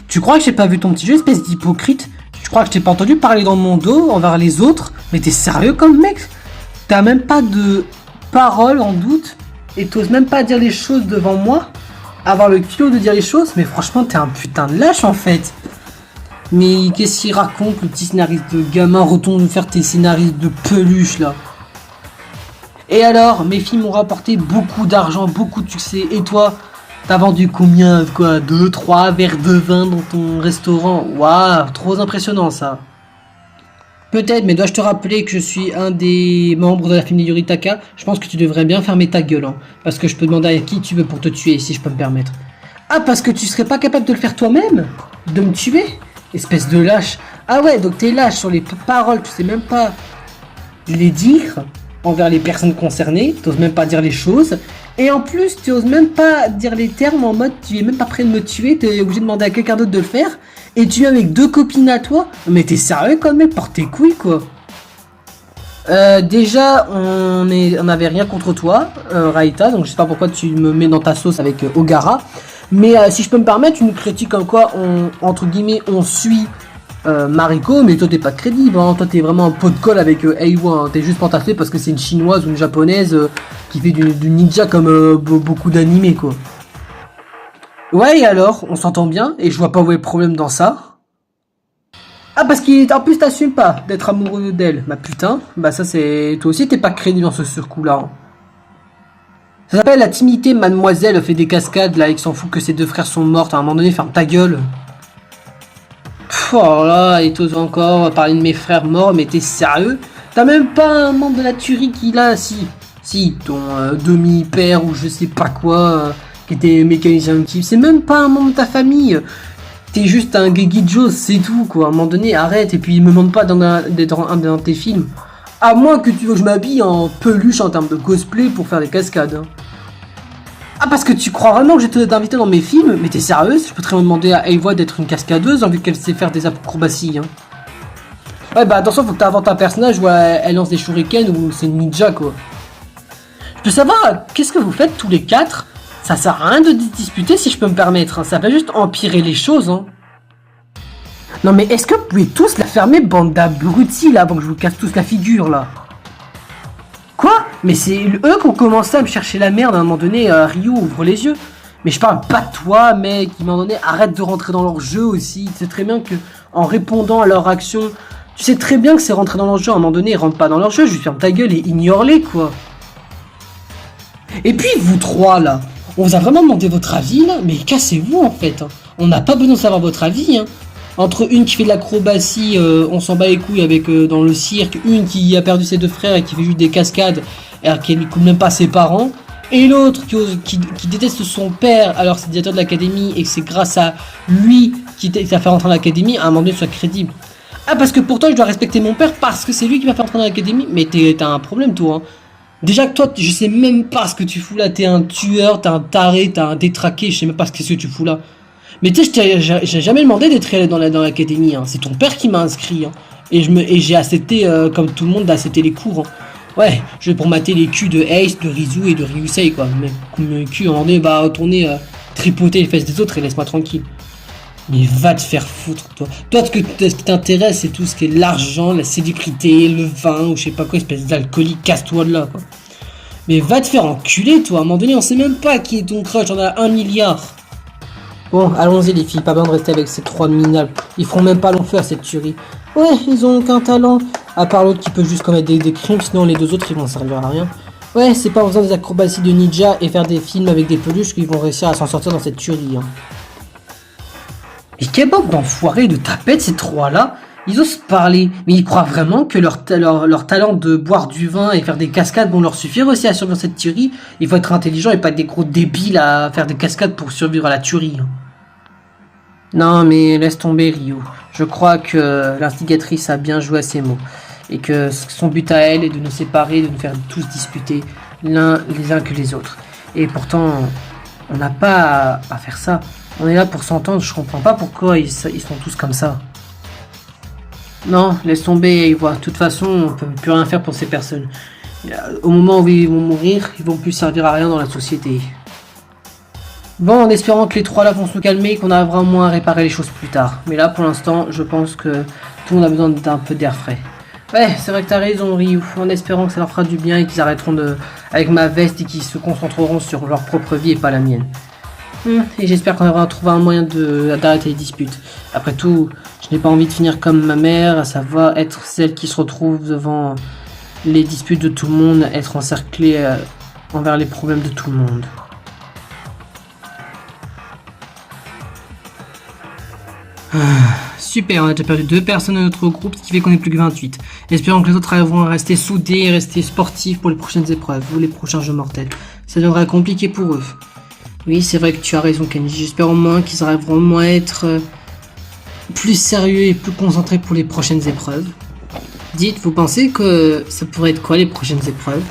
Tu crois que j'ai pas vu ton petit jeu, espèce d'hypocrite? Tu crois que je t'ai pas entendu parler dans mon dos envers les autres? Mais t'es sérieux comme mec? T'as même pas de parole en doute? Et t'oses même pas dire les choses devant moi? Avoir le culot de dire les choses? Mais franchement, t'es un putain de lâche en fait. Mais qu'est-ce qu'il raconte, le petit scénariste de gamin? Retourne faire tes scénaristes de peluche là. Et alors, mes films m'ont rapporté beaucoup d'argent, beaucoup de succès. Et toi, t'as vendu combien? Quoi? 2-3 verres de vin dans ton restaurant? Waouh, trop impressionnant ça. Peut-être, mais dois-je te rappeler que je suis un des membres de la famille Yuritaka? Je pense que tu devrais bien fermer ta gueule, hein, parce que je peux demander à qui tu veux pour te tuer, si je peux me permettre. Ah, parce que tu serais pas capable de le faire toi-même? De me tuer? Espèce de lâche. Ah ouais, donc t'es lâche sur les paroles, tu sais même pas les dire envers les personnes concernées, t'oses même pas dire les choses, et en plus tu oses même pas dire les termes en mode tu es même pas prêt de me tuer, t'es obligé de demander à quelqu'un d'autre de le faire, et tu es avec 2 copines à toi, mais t'es sérieux quand même, porte tes couilles quoi. Déjà on avait rien contre toi, Raïta, donc je sais pas pourquoi tu me mets dans ta sauce avec Ogara. Mais si je peux me permettre, une critique comme quoi entre guillemets on suit Mariko, mais toi t'es pas crédible, hein. Toi t'es vraiment un pot de colle avec Eiwa, hein. T'es juste pantaffé parce que c'est une chinoise ou une japonaise qui fait du ninja comme beaucoup d'animés quoi. Ouais, et alors, on s'entend bien et je vois pas où est le problème dans ça. Ah, parce qu'en plus t'assumes pas d'être amoureux d'elle, bah putain, bah ça c'est... Toi aussi t'es pas crédible dans ce surcoup là, hein. Ça s'appelle la timidité, mademoiselle fait des cascades, là, il s'en fout que ses 2 frères sont morts, à un moment donné, ferme ta gueule. Pff, oh là, et t'oses encore parler de mes frères morts, mais t'es sérieux? T'as même pas un membre de la tuerie qui l'a, si. Si, ton demi-père ou je sais pas quoi, qui était mécanicien de type, c'est même pas un membre de ta famille. T'es juste un Guigui Joe, c'est tout quoi. À un moment donné, arrête et puis me demande pas d'être un de tes films. À moins que tu veux que je m'habille en peluche en termes de cosplay pour faire des cascades. Hein. Ah, parce que tu crois vraiment que je vais t'inviter dans mes films? Mais t'es sérieuse? Je peux très bien demander à Ava d'être une cascadeuse vu qu'elle sait faire des acrobaties. Hein. Ouais, bah attention, faut que t'inventes un personnage où elle lance des shurikens ou c'est une ninja quoi. Je peux savoir, qu'est-ce que vous faites tous les quatre? Ça sert à rien de disputer si je peux me permettre, hein. Ça va juste empirer les choses. Hein. Non mais est-ce que vous pouvez tous la fermer, bande d'abrutis là, avant que je vous casse tous la figure là? Quoi? Mais c'est eux qui ont commencé à me chercher la merde à un moment donné, Ryu, ouvre les yeux. Mais je parle pas de toi mec, à un moment donné, arrête de rentrer dans leur jeu aussi. Tu sais très bien que en répondant à leur action, tu sais très bien que c'est rentrer dans leur jeu, à un moment donné, ils rentrent pas dans leur jeu, je lui ferme ta gueule et ignore-les quoi. Et puis vous trois là, on vous a vraiment demandé votre avis là, mais cassez-vous en fait. Hein. On n'a pas besoin de savoir votre avis. Hein. Entre une qui fait de l'acrobatie, on s'en bat les couilles avec dans le cirque, une qui a perdu ses deux frères et qui fait juste des cascades alors qu'elle n'écoute même pas ses parents, et l'autre qui déteste son père alors c'est directeur de l'académie et que c'est grâce à lui qui t'a fait rentrer dans l'académie, à un moment donné soit crédible. Ah parce que pourtant je dois respecter mon père parce que c'est lui qui m'a fait rentrer dans l'académie, mais t'as un problème toi. Hein. Déjà que toi, je sais même pas ce que tu fous là, t'es un tueur, t'es un taré, t'es un détraqué, je sais même pas ce que tu fous là. Mais tu sais, j'ai jamais demandé d'être dans l'académie, hein. C'est ton père qui m'a inscrit, hein. Et j'ai accepté, comme tout le monde, d'accepter les cours, hein. Ouais, je vais pour mater les culs de Ace, de Rizu et de Ryusei, quoi. Mais mon cul, en donné, va retourner tripoter les fesses des autres et laisse-moi tranquille. Mais va te faire foutre, toi. Toi, ce qui t'intéresse, c'est tout ce qui est l'argent, la séducrité, le vin, ou je sais pas quoi, espèce d'alcoolique, casse-toi de là, quoi. Mais va te faire enculer, toi. À un moment donné, on sait même pas qui est ton crush, on a 1 milliard. Bon, allons-y, les filles, pas besoin de rester avec ces 3 minables. Ils feront même pas long feu à cette tuerie. Ouais, ils ont aucun talent. À part l'autre qui peut juste commettre des crimes, sinon les deux autres, ils vont servir à rien. Ouais, c'est pas en faisant des acrobaties de ninja et faire des films avec des peluches qu'ils vont réussir à s'en sortir dans cette tuerie, hein. Et quelle bande d'enfoirés de tapettes ces trois-là, ils osent parler, mais ils croient vraiment que leur talent de boire du vin et faire des cascades vont leur suffire aussi à survivre à cette tuerie. Il faut être intelligent et pas être des gros débiles à faire des cascades pour survivre à la tuerie. Non mais laisse tomber Ryu, je crois que l'instigatrice a bien joué à ses mots, et que son but à elle est de nous séparer, de nous faire tous disputer les uns que les autres. Et pourtant, on n'a pas à faire ça. On est là pour s'entendre, je comprends pas pourquoi ils sont tous comme ça. Non, laisse tomber, ils voient. De toute façon, on peut plus rien faire pour ces personnes. Au moment où ils vont mourir, ils vont plus servir à rien dans la société. Bon, en espérant que les trois là vont se calmer et qu'on arrivera au moins à réparer les choses plus tard. Mais là, pour l'instant, je pense que tout le monde a besoin d'un peu d'air frais. Ouais, c'est vrai que t'as raison, Ryu. En espérant que ça leur fera du bien et qu'ils arrêteront avec ma veste et qu'ils se concentreront sur leur propre vie et pas la mienne. Et j'espère qu'on aura trouvé un moyen d'arrêter les disputes. Après tout, je n'ai pas envie de finir comme ma mère, à savoir être celle qui se retrouve devant les disputes de tout le monde, être encerclée envers les problèmes de tout le monde. Super, on a déjà perdu 2 personnes de notre groupe, ce qui fait qu'on est plus que 28. Espérons que les autres arriveront à rester soudés et rester sportifs pour les prochaines épreuves ou les prochains jeux mortels. Ça deviendra compliqué pour eux. Oui, c'est vrai que tu as raison, Kenji. J'espère au moins qu'ils arriveront au moins à être plus sérieux et plus concentrés pour les prochaines épreuves. Dites, vous pensez que ça pourrait être quoi les prochaines épreuves?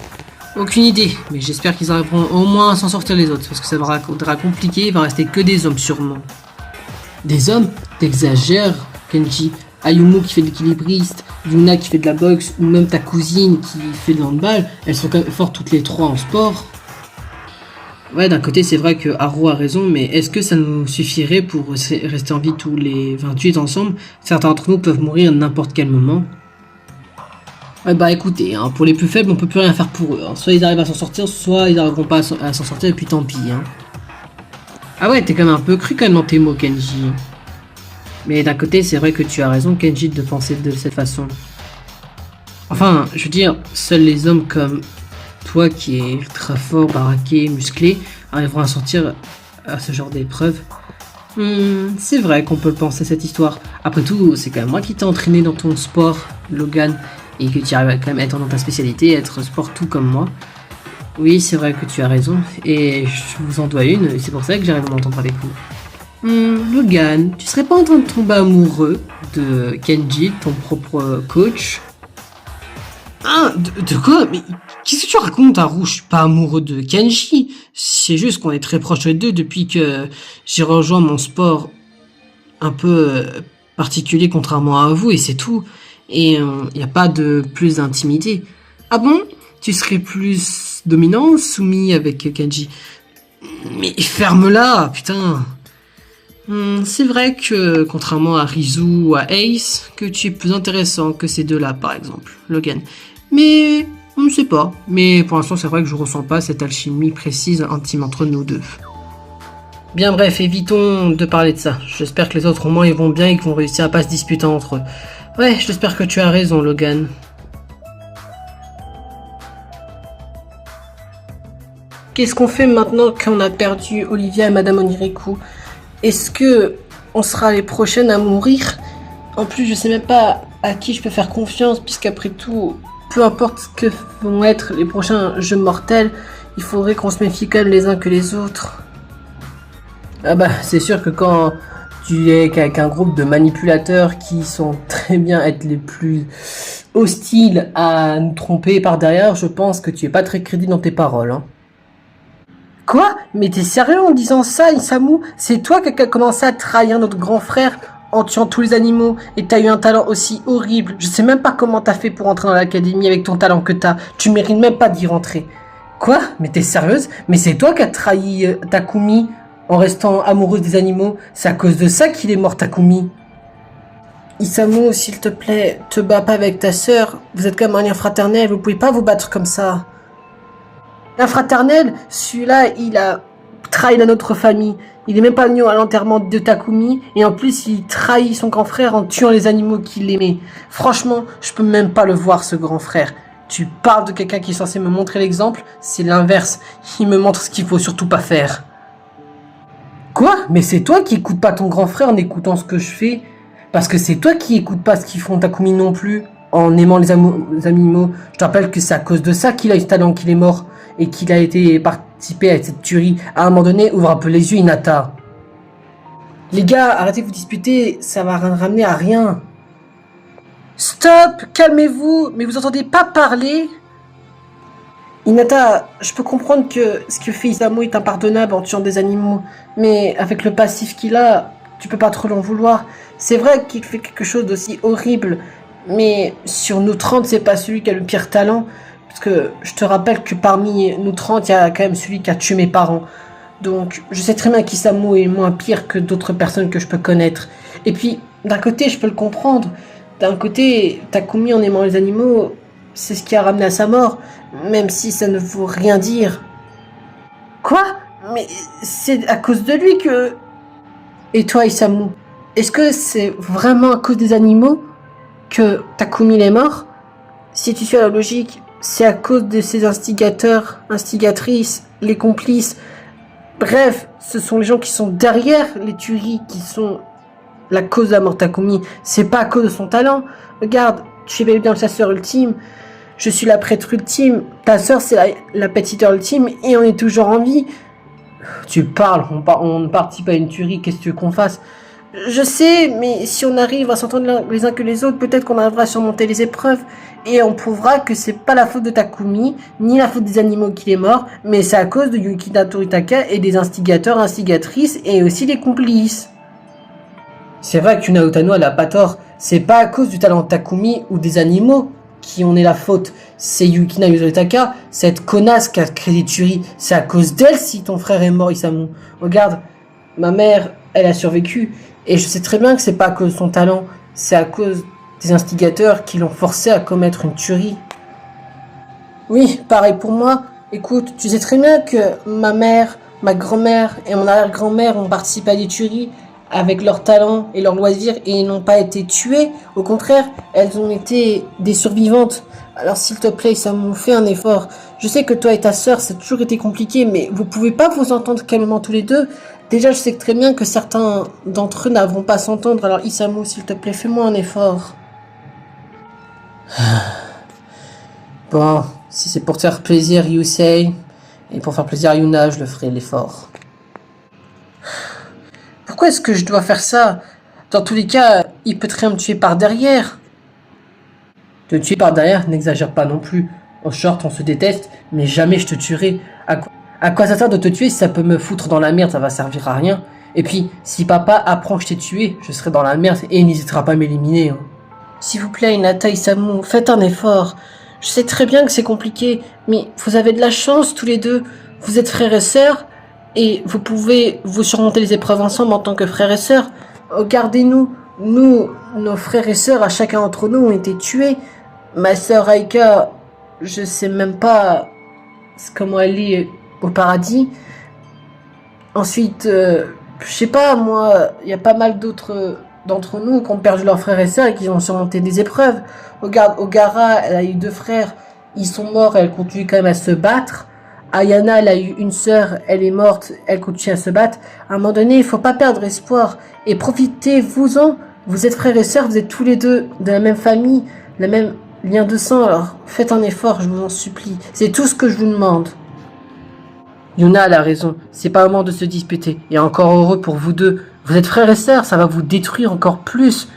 Aucune idée, mais j'espère qu'ils arriveront au moins à s'en sortir les autres, parce que ça va compliqué, il va rester que des hommes sûrement. Des hommes? T'exagères, Kenji. Ayumu qui fait de l'équilibriste, Yuna qui fait de la boxe, ou même ta cousine qui fait de handball, elles sont quand même fortes toutes les 3 en sport. Ouais, d'un côté, c'est vrai que Haru a raison, mais est-ce que ça nous suffirait pour rester en vie tous les 28 ensemble? Certains d'entre nous peuvent mourir à n'importe quel moment. Ouais, bah écoutez, hein, pour les plus faibles, on peut plus rien faire pour eux. Hein. Soit ils arrivent à s'en sortir, soit ils n'arriveront pas à s'en sortir, et puis tant pis. Hein. Ah ouais, t'es quand même un peu cru quand même dans tes mots, Kenji. Mais d'un côté, c'est vrai que tu as raison, Kenji, de penser de cette façon. Enfin, je veux dire, seuls les hommes comme toi, qui est très fort, baraqué, musclé, arriveront à sortir à ce genre d'épreuve. C'est vrai qu'on peut penser cette histoire. Après tout, c'est quand même moi qui t'ai entraîné dans ton sport, Logan, et que tu arrives à quand même être dans ta spécialité, être sport tout comme moi. Oui, c'est vrai que tu as raison, et je vous en dois une, et c'est pour ça que j'arrive à m'entendre avec vous. Logan, tu serais pas en train de tomber amoureux de Kenji, ton propre coach? Ah, de quoi? Mais qu'est-ce que tu racontes, Haru? Je suis pas amoureux de Kenji. C'est juste qu'on est très proches les deux depuis que j'ai rejoint mon sport un peu particulier contrairement à vous et c'est tout. Et il n'y a pas de plus d'intimité. Ah bon? Tu serais plus dominant ou soumis avec Kenji? Mais ferme-la, putain! C'est vrai que, contrairement à Rizu ou à Ace, que tu es plus intéressant que ces deux-là, par exemple, Logan. Mais, on ne sait pas. Mais pour l'instant, c'est vrai que je ressens pas cette alchimie précise intime entre nous deux. Bien bref, évitons de parler de ça. J'espère que les autres au moins ils vont bien et qu'ils vont réussir à pas se disputer entre eux. Ouais, j'espère que tu as raison, Logan. Qu'est-ce qu'on fait maintenant qu'on a perdu Olivia et Madame Oniriku? Est-ce que on sera les prochaines à mourir? En plus, je sais même pas à qui je peux faire confiance, puisqu'après tout, peu importe ce que vont être les prochains jeux mortels, il faudrait qu'on se méfie quand même les uns que les autres. Ah bah, c'est sûr que quand tu es avec un groupe de manipulateurs qui sont très bien être les plus hostiles à nous tromper par derrière, je pense que tu es pas très crédible dans tes paroles, hein. Quoi? Mais t'es sérieux en disant ça, Isamu? C'est toi qui as commencé à trahir notre grand frère en tuant tous les animaux et t'as eu un talent aussi horrible. Je sais même pas comment t'as fait pour entrer dans l'académie avec ton talent que t'as. Tu mérites même pas d'y rentrer. Quoi? Mais t'es sérieuse? Mais c'est toi qui as trahi Takumi en restant amoureuse des animaux. C'est à cause de ça qu'il est mort, Takumi. Isamu, s'il te plaît, te bats pas avec ta sœur. Vous êtes comme un lien fraternel, vous pouvez pas vous battre comme ça. La fraternelle, celui-là, il a trahi notre famille. Il est même pas venu à l'enterrement de Takumi. Et en plus, il trahit son grand frère en tuant les animaux qu'il aimait. Franchement, je peux même pas le voir, ce grand frère. Tu parles de quelqu'un qui est censé me montrer l'exemple. C'est l'inverse. Il me montre ce qu'il faut surtout pas faire. Quoi? Mais c'est toi qui écoutes pas ton grand frère en écoutant ce que je fais. Parce que c'est toi qui écoutes pas ce qu'ils font Takumi non plus. En aimant les animaux. Je te rappelle que c'est à cause de ça qu'il a eu ce talent qu'il est mort. Et qu'il a été participé à cette tuerie. À un moment donné, ouvre un peu les yeux, Hinata. Les gars, arrêtez de vous disputer, ça va ramener à rien. Stop, calmez-vous, mais vous entendez pas parler? Hinata, je peux comprendre que ce que fait Isamu est impardonnable en tuant des animaux, mais avec le passif qu'il a, tu peux pas trop l'en vouloir. C'est vrai qu'il fait quelque chose d'aussi horrible, mais sur nous 30, c'est pas celui qui a le pire talent. Parce que je te rappelle que parmi nous 30, il y a quand même celui qui a tué mes parents. Donc je sais très bien qu'Isamu est moins pire que d'autres personnes que je peux connaître. Et puis, d'un côté, je peux le comprendre. D'un côté, Takumi, en aimant les animaux, c'est ce qui a ramené à sa mort. Même si ça ne veut rien dire. Quoi? Mais c'est à cause de lui que... Et toi, Isamu, est-ce que c'est vraiment à cause des animaux que Takumi est mort? Si tu suis à la logique... C'est à cause de ces instigateurs, instigatrices, les complices. Bref, ce sont les gens qui sont derrière les tueries qui sont la cause de la mort de Takumi. C'est pas à cause de son talent. Regarde, tu es bel et bien le chasseur ultime. Je suis la prêtre ultime. Ta sœur, c'est la pétiteur ultime. Et on est toujours en vie. Tu parles, on participe à une tuerie. Qu'est-ce que tu veux qu'on fasse? Je sais, mais si on arrive à s'entendre les uns que les autres, peut-être qu'on arrivera à surmonter les épreuves et on prouvera que c'est pas la faute de Takumi, ni la faute des animaux qu'il est mort, mais c'est à cause de Yukina Toritaka et des instigateurs, instigatrices et aussi des complices. C'est vrai que Yuna Utano, elle a pas tort. C'est pas à cause du talent de Takumi ou des animaux qui en est la faute. C'est Yukina Toritaka, cette connasse qui a créé des tueries. C'est à cause d'elle si ton frère est mort, Isamu. Regarde, ma mère, elle a survécu. Et je sais très bien que c'est pas à cause de son talent, c'est à cause des instigateurs qui l'ont forcé à commettre une tuerie. Oui, pareil pour moi. Écoute, tu sais très bien que ma mère, ma grand-mère et mon arrière-grand-mère ont participé à des tueries avec leur talent et leur loisir et n'ont pas été tuées. Au contraire, elles ont été des survivantes. Alors s'il te plaît, ça me fait un effort. Je sais que toi et ta sœur, ça a toujours été compliqué, mais vous pouvez pas vous entendre calmement tous les deux. Déjà, je sais très bien que certains d'entre eux n'avont pas à s'entendre, alors Isamu, s'il te plaît, fais-moi un effort. Bon, si c'est pour te faire plaisir, Yusei, et pour faire plaisir à Yuna, je le ferai l'effort. Pourquoi est-ce que je dois faire ça? Dans tous les cas, il peut très bien me tuer par derrière. Te tuer par derrière, n'exagère pas non plus. En short, on se déteste, mais jamais je te tuerai. À quoi ça sert de te tuer si ça peut me foutre dans la merde, ça va servir à rien. Et puis, si papa apprend que je t'ai tué, je serai dans la merde et il n'hésitera pas à m'éliminer. Hein. S'il vous plaît, Hinata Isamu, faites un effort. Je sais très bien que c'est compliqué, mais vous avez de la chance tous les deux. Vous êtes frères et sœurs, et vous pouvez vous surmonter les épreuves ensemble en tant que frères et sœurs. Regardez-nous, nos frères et sœurs, à chacun d'entre nous ont été tués. Ma sœur Aika, je sais même pas comment elle est au paradis. Ensuite, je sais pas, moi, il y a pas mal d'autres d'entre nous qui ont perdu leurs frères et sœurs et qui ont surmonté des épreuves. Regarde, Ogara, elle a eu 2 frères, ils sont morts, elle continue quand même à se battre. Ayana, elle a eu une sœur, elle est morte, elle continue à se battre. À un moment donné, il faut pas perdre espoir. Et profitez-vous-en. Vous êtes frères et sœurs, vous êtes tous les deux de la même famille, le même lien de sang, alors faites un effort, je vous en supplie. C'est tout ce que je vous demande. Yuna a raison, c'est pas le moment de se disputer. Et encore heureux pour vous deux. Vous êtes frères et sœurs, ça va vous détruire encore plus.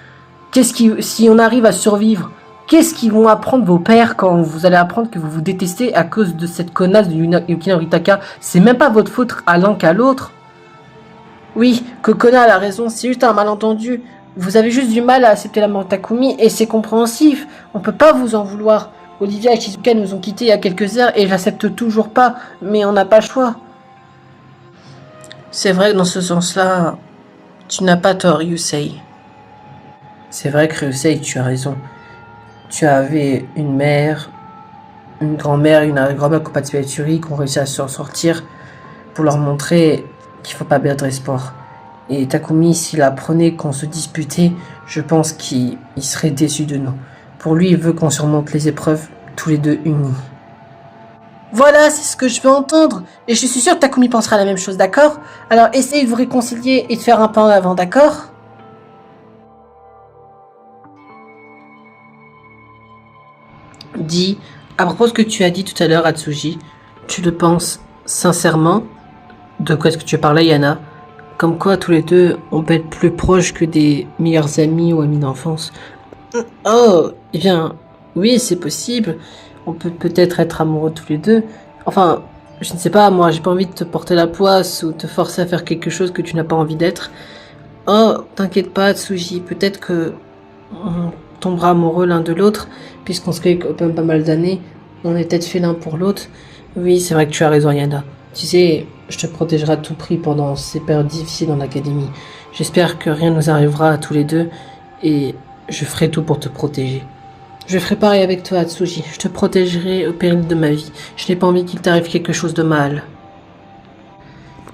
Si on arrive à survivre, qu'est-ce qu'ils vont apprendre vos pères quand vous allez apprendre que vous vous détestez à cause de cette connasse de Yuki Noritaka? C'est même pas votre faute à l'un qu'à l'autre. Oui, Kokona a raison, c'est juste un malentendu. Vous avez juste du mal à accepter la mort de Takumi et c'est compréhensif. On peut pas vous en vouloir. Olivia et Shizuka nous ont quittés il y a quelques heures et j'accepte toujours pas, mais on n'a pas le choix. C'est vrai que dans ce sens-là, tu n'as pas tort, Yusei. C'est vrai que Yusei, tu as raison. Tu avais une mère, une grand-mère, une grand-mère compatible avec Yuri qui ont réussi à s'en sortir pour leur montrer qu'il faut pas perdre espoir. Et Takumi, s'il apprenait qu'on se disputait, je pense qu'il serait déçu de nous. Pour lui, il veut qu'on surmonte les épreuves, tous les deux unis. Voilà, c'est ce que je veux entendre. Et je suis sûre que Takumi pensera la même chose, d'accord? Alors essayez de vous réconcilier et de faire un pas en avant, d'accord? Dis, à propos de ce que tu as dit tout à l'heure, Atsuji, tu le penses sincèrement? De quoi est-ce que tu parlais, Yana? Comme quoi, tous les deux, on peut être plus proches que des meilleurs amis ou amis d'enfance. Oh, eh bien, oui, c'est possible. On peut peut-être être amoureux tous les deux. Enfin, je ne sais pas, moi, j'ai pas envie de te porter la poisse ou te forcer à faire quelque chose que tu n'as pas envie d'être. Oh, t'inquiète pas, Tsuji, peut-être que on tombera amoureux l'un de l'autre, puisqu'on se connaît quand même pas mal d'années. On est peut-être fait l'un pour l'autre. Oui, c'est vrai que tu as raison, Yana. Tu sais, je te protégerai à tout prix pendant ces périodes difficiles dans l'académie. J'espère que rien ne nous arrivera à tous les deux et je ferai tout pour te protéger. Je ferai pareil avec toi, Atsuji. Je te protégerai au péril de ma vie. Je n'ai pas envie qu'il t'arrive quelque chose de mal.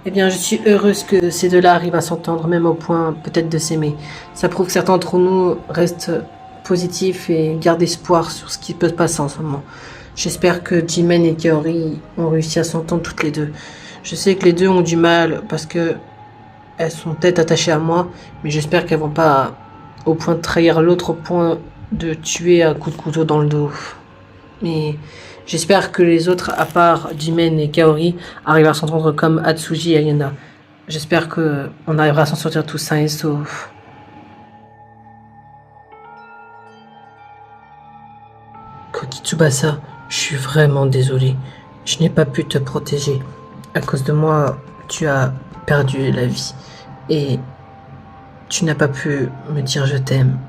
Eh bien, je suis heureuse que ces deux-là arrivent à s'entendre, même au point peut-être de s'aimer. Ça prouve que certains d'entre nous restent positifs et gardent espoir sur ce qui peut se passer en ce moment. J'espère que Jimen et Kaori ont réussi à s'entendre toutes les deux. Je sais que les deux ont du mal parce que elles sont peut-être attachées à moi, mais j'espère qu'elles vont pas au point de trahir l'autre, au point de tuer à coups de couteau dans le dos. Mais j'espère que les autres, à part Jimen et Kaori, arrivent à s'entendre comme Atsuji et Ayana. J'espère que on arrivera à s'en sortir tous sains et saufs. Koki Tsubasa, je suis vraiment désolé. Je n'ai pas pu te protéger. À cause de moi, tu as perdu la vie. Et tu n'as pas pu me dire je t'aime.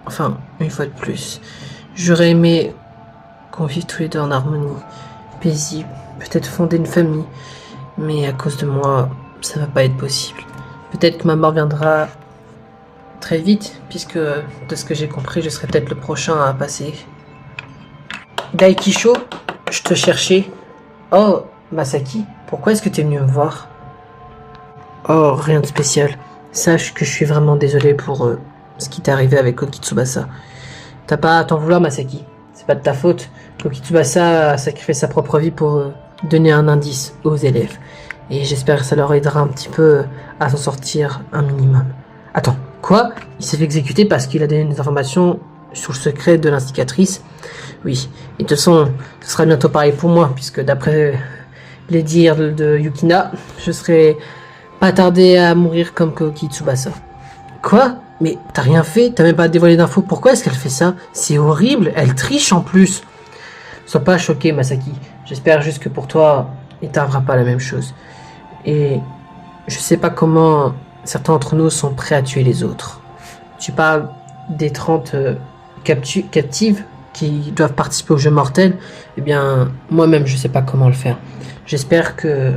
Enfin, une fois de plus. J'aurais aimé qu'on vive tous les deux en harmonie, paisible, peut-être fonder une famille. Mais à cause de moi, ça va pas être possible. Peut-être que ma mort viendra très vite, puisque de ce que j'ai compris, je serai peut-être le prochain à passer. Daikisho, je te cherchais. Oh, Masaki, pourquoi est-ce que tu es venu me voir? Oh, rien de spécial. Sache que je suis vraiment désolé pour ce qui t'est arrivé avec Koki Tsubasa. T'as pas à t'en vouloir, Masaki. C'est pas de ta faute. Koki Tsubasa a sacrifié sa propre vie pour donner un indice aux élèves. Et j'espère que ça leur aidera un petit peu à s'en sortir un minimum. Attends, quoi? Il s'est fait exécuter parce qu'il a donné des informations sur le secret de l'instigatrice? Oui, et de toute façon, ce sera bientôt pareil pour moi, puisque d'après les dires de Yukina, je serai pas tardé à mourir comme Koki Tsubasa. Quoi? Mais t'as rien fait? T'as même pas dévoilé d'infos? Pourquoi est-ce qu'elle fait ça? C'est horrible, elle triche en plus. Sois pas choqué, Masaki. J'espère juste que pour toi, il t'arrivera pas la même chose. Et je sais pas comment certains d'entre nous sont prêts à tuer les autres. Tu parles des 30 captives qui doivent participer au jeu mortel? Eh bien, moi-même, je sais pas comment le faire. J'espère que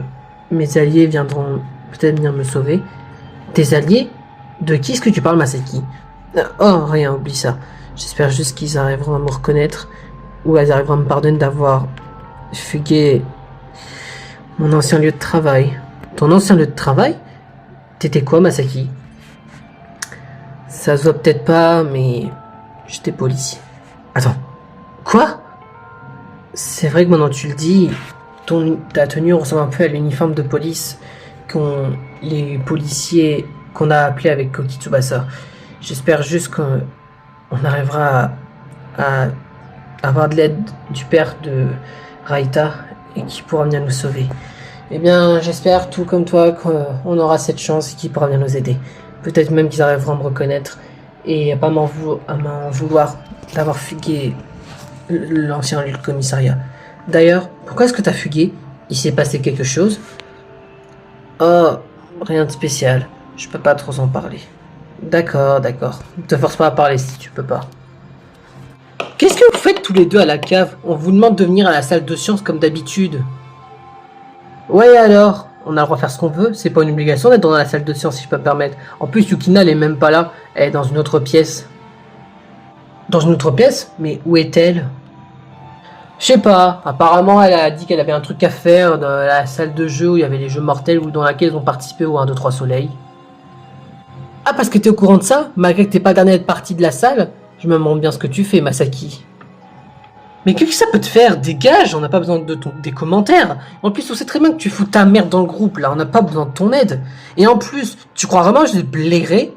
mes alliés viendront peut-être venir me sauver. Tes alliés? De qui est-ce que tu parles, Masaki? Oh, rien, oublie ça. J'espère juste qu'ils arriveront à me reconnaître ou ils arriveront à me pardonner d'avoir fugué mon ancien lieu de travail. Ton ancien lieu de travail? T'étais quoi, Masaki? Ça se voit peut-être pas, mais j'étais policier. Attends, quoi? C'est vrai que maintenant tu le dis, ta tenue ressemble un peu à l'uniforme de police qu'ont les policiers qu'on a appelés avec Koki Tsubasa. J'espère juste qu'on arrivera à avoir de l'aide du père de Raita et qui pourra venir nous sauver. Eh bien, j'espère, tout comme toi, qu'on aura cette chance et qu'il pourra venir nous aider. Peut-être même qu'ils arriveront à me reconnaître et à pas m'en vouloir d'avoir fugué l'ancien lieu de commissariat. D'ailleurs, pourquoi est-ce que t'as fugué? Il s'est passé quelque chose? Oh, rien de spécial. Je peux pas trop en parler. D'accord. Ne te force pas à parler si tu peux pas. Qu'est-ce que vous faites tous les deux à la cave? On vous demande de venir à la salle de sciences comme d'habitude. Ouais, alors, on a le droit de faire ce qu'on veut, c'est pas une obligation d'être dans la salle de sciences si je peux me permettre. En plus, Yukina elle est même pas là, elle est dans une autre pièce. Dans une autre pièce? Mais où est-elle? Je sais pas, apparemment elle a dit qu'elle avait un truc à faire dans la salle de jeu où il y avait les jeux mortels ou dans laquelle ils ont participé au 1, 2, 3 soleil. Ah, parce que t'es au courant de ça? Malgré que t'es pas dernière partie de la salle? Je me demande bien ce que tu fais, Masaki. Mais qu'est-ce que ça peut te faire? Dégage, on n'a pas besoin de des commentaires. En plus, on sait très bien que tu fous ta merde dans le groupe, là, on n'a pas besoin de ton aide. Et en plus, tu crois vraiment que je vais blairer?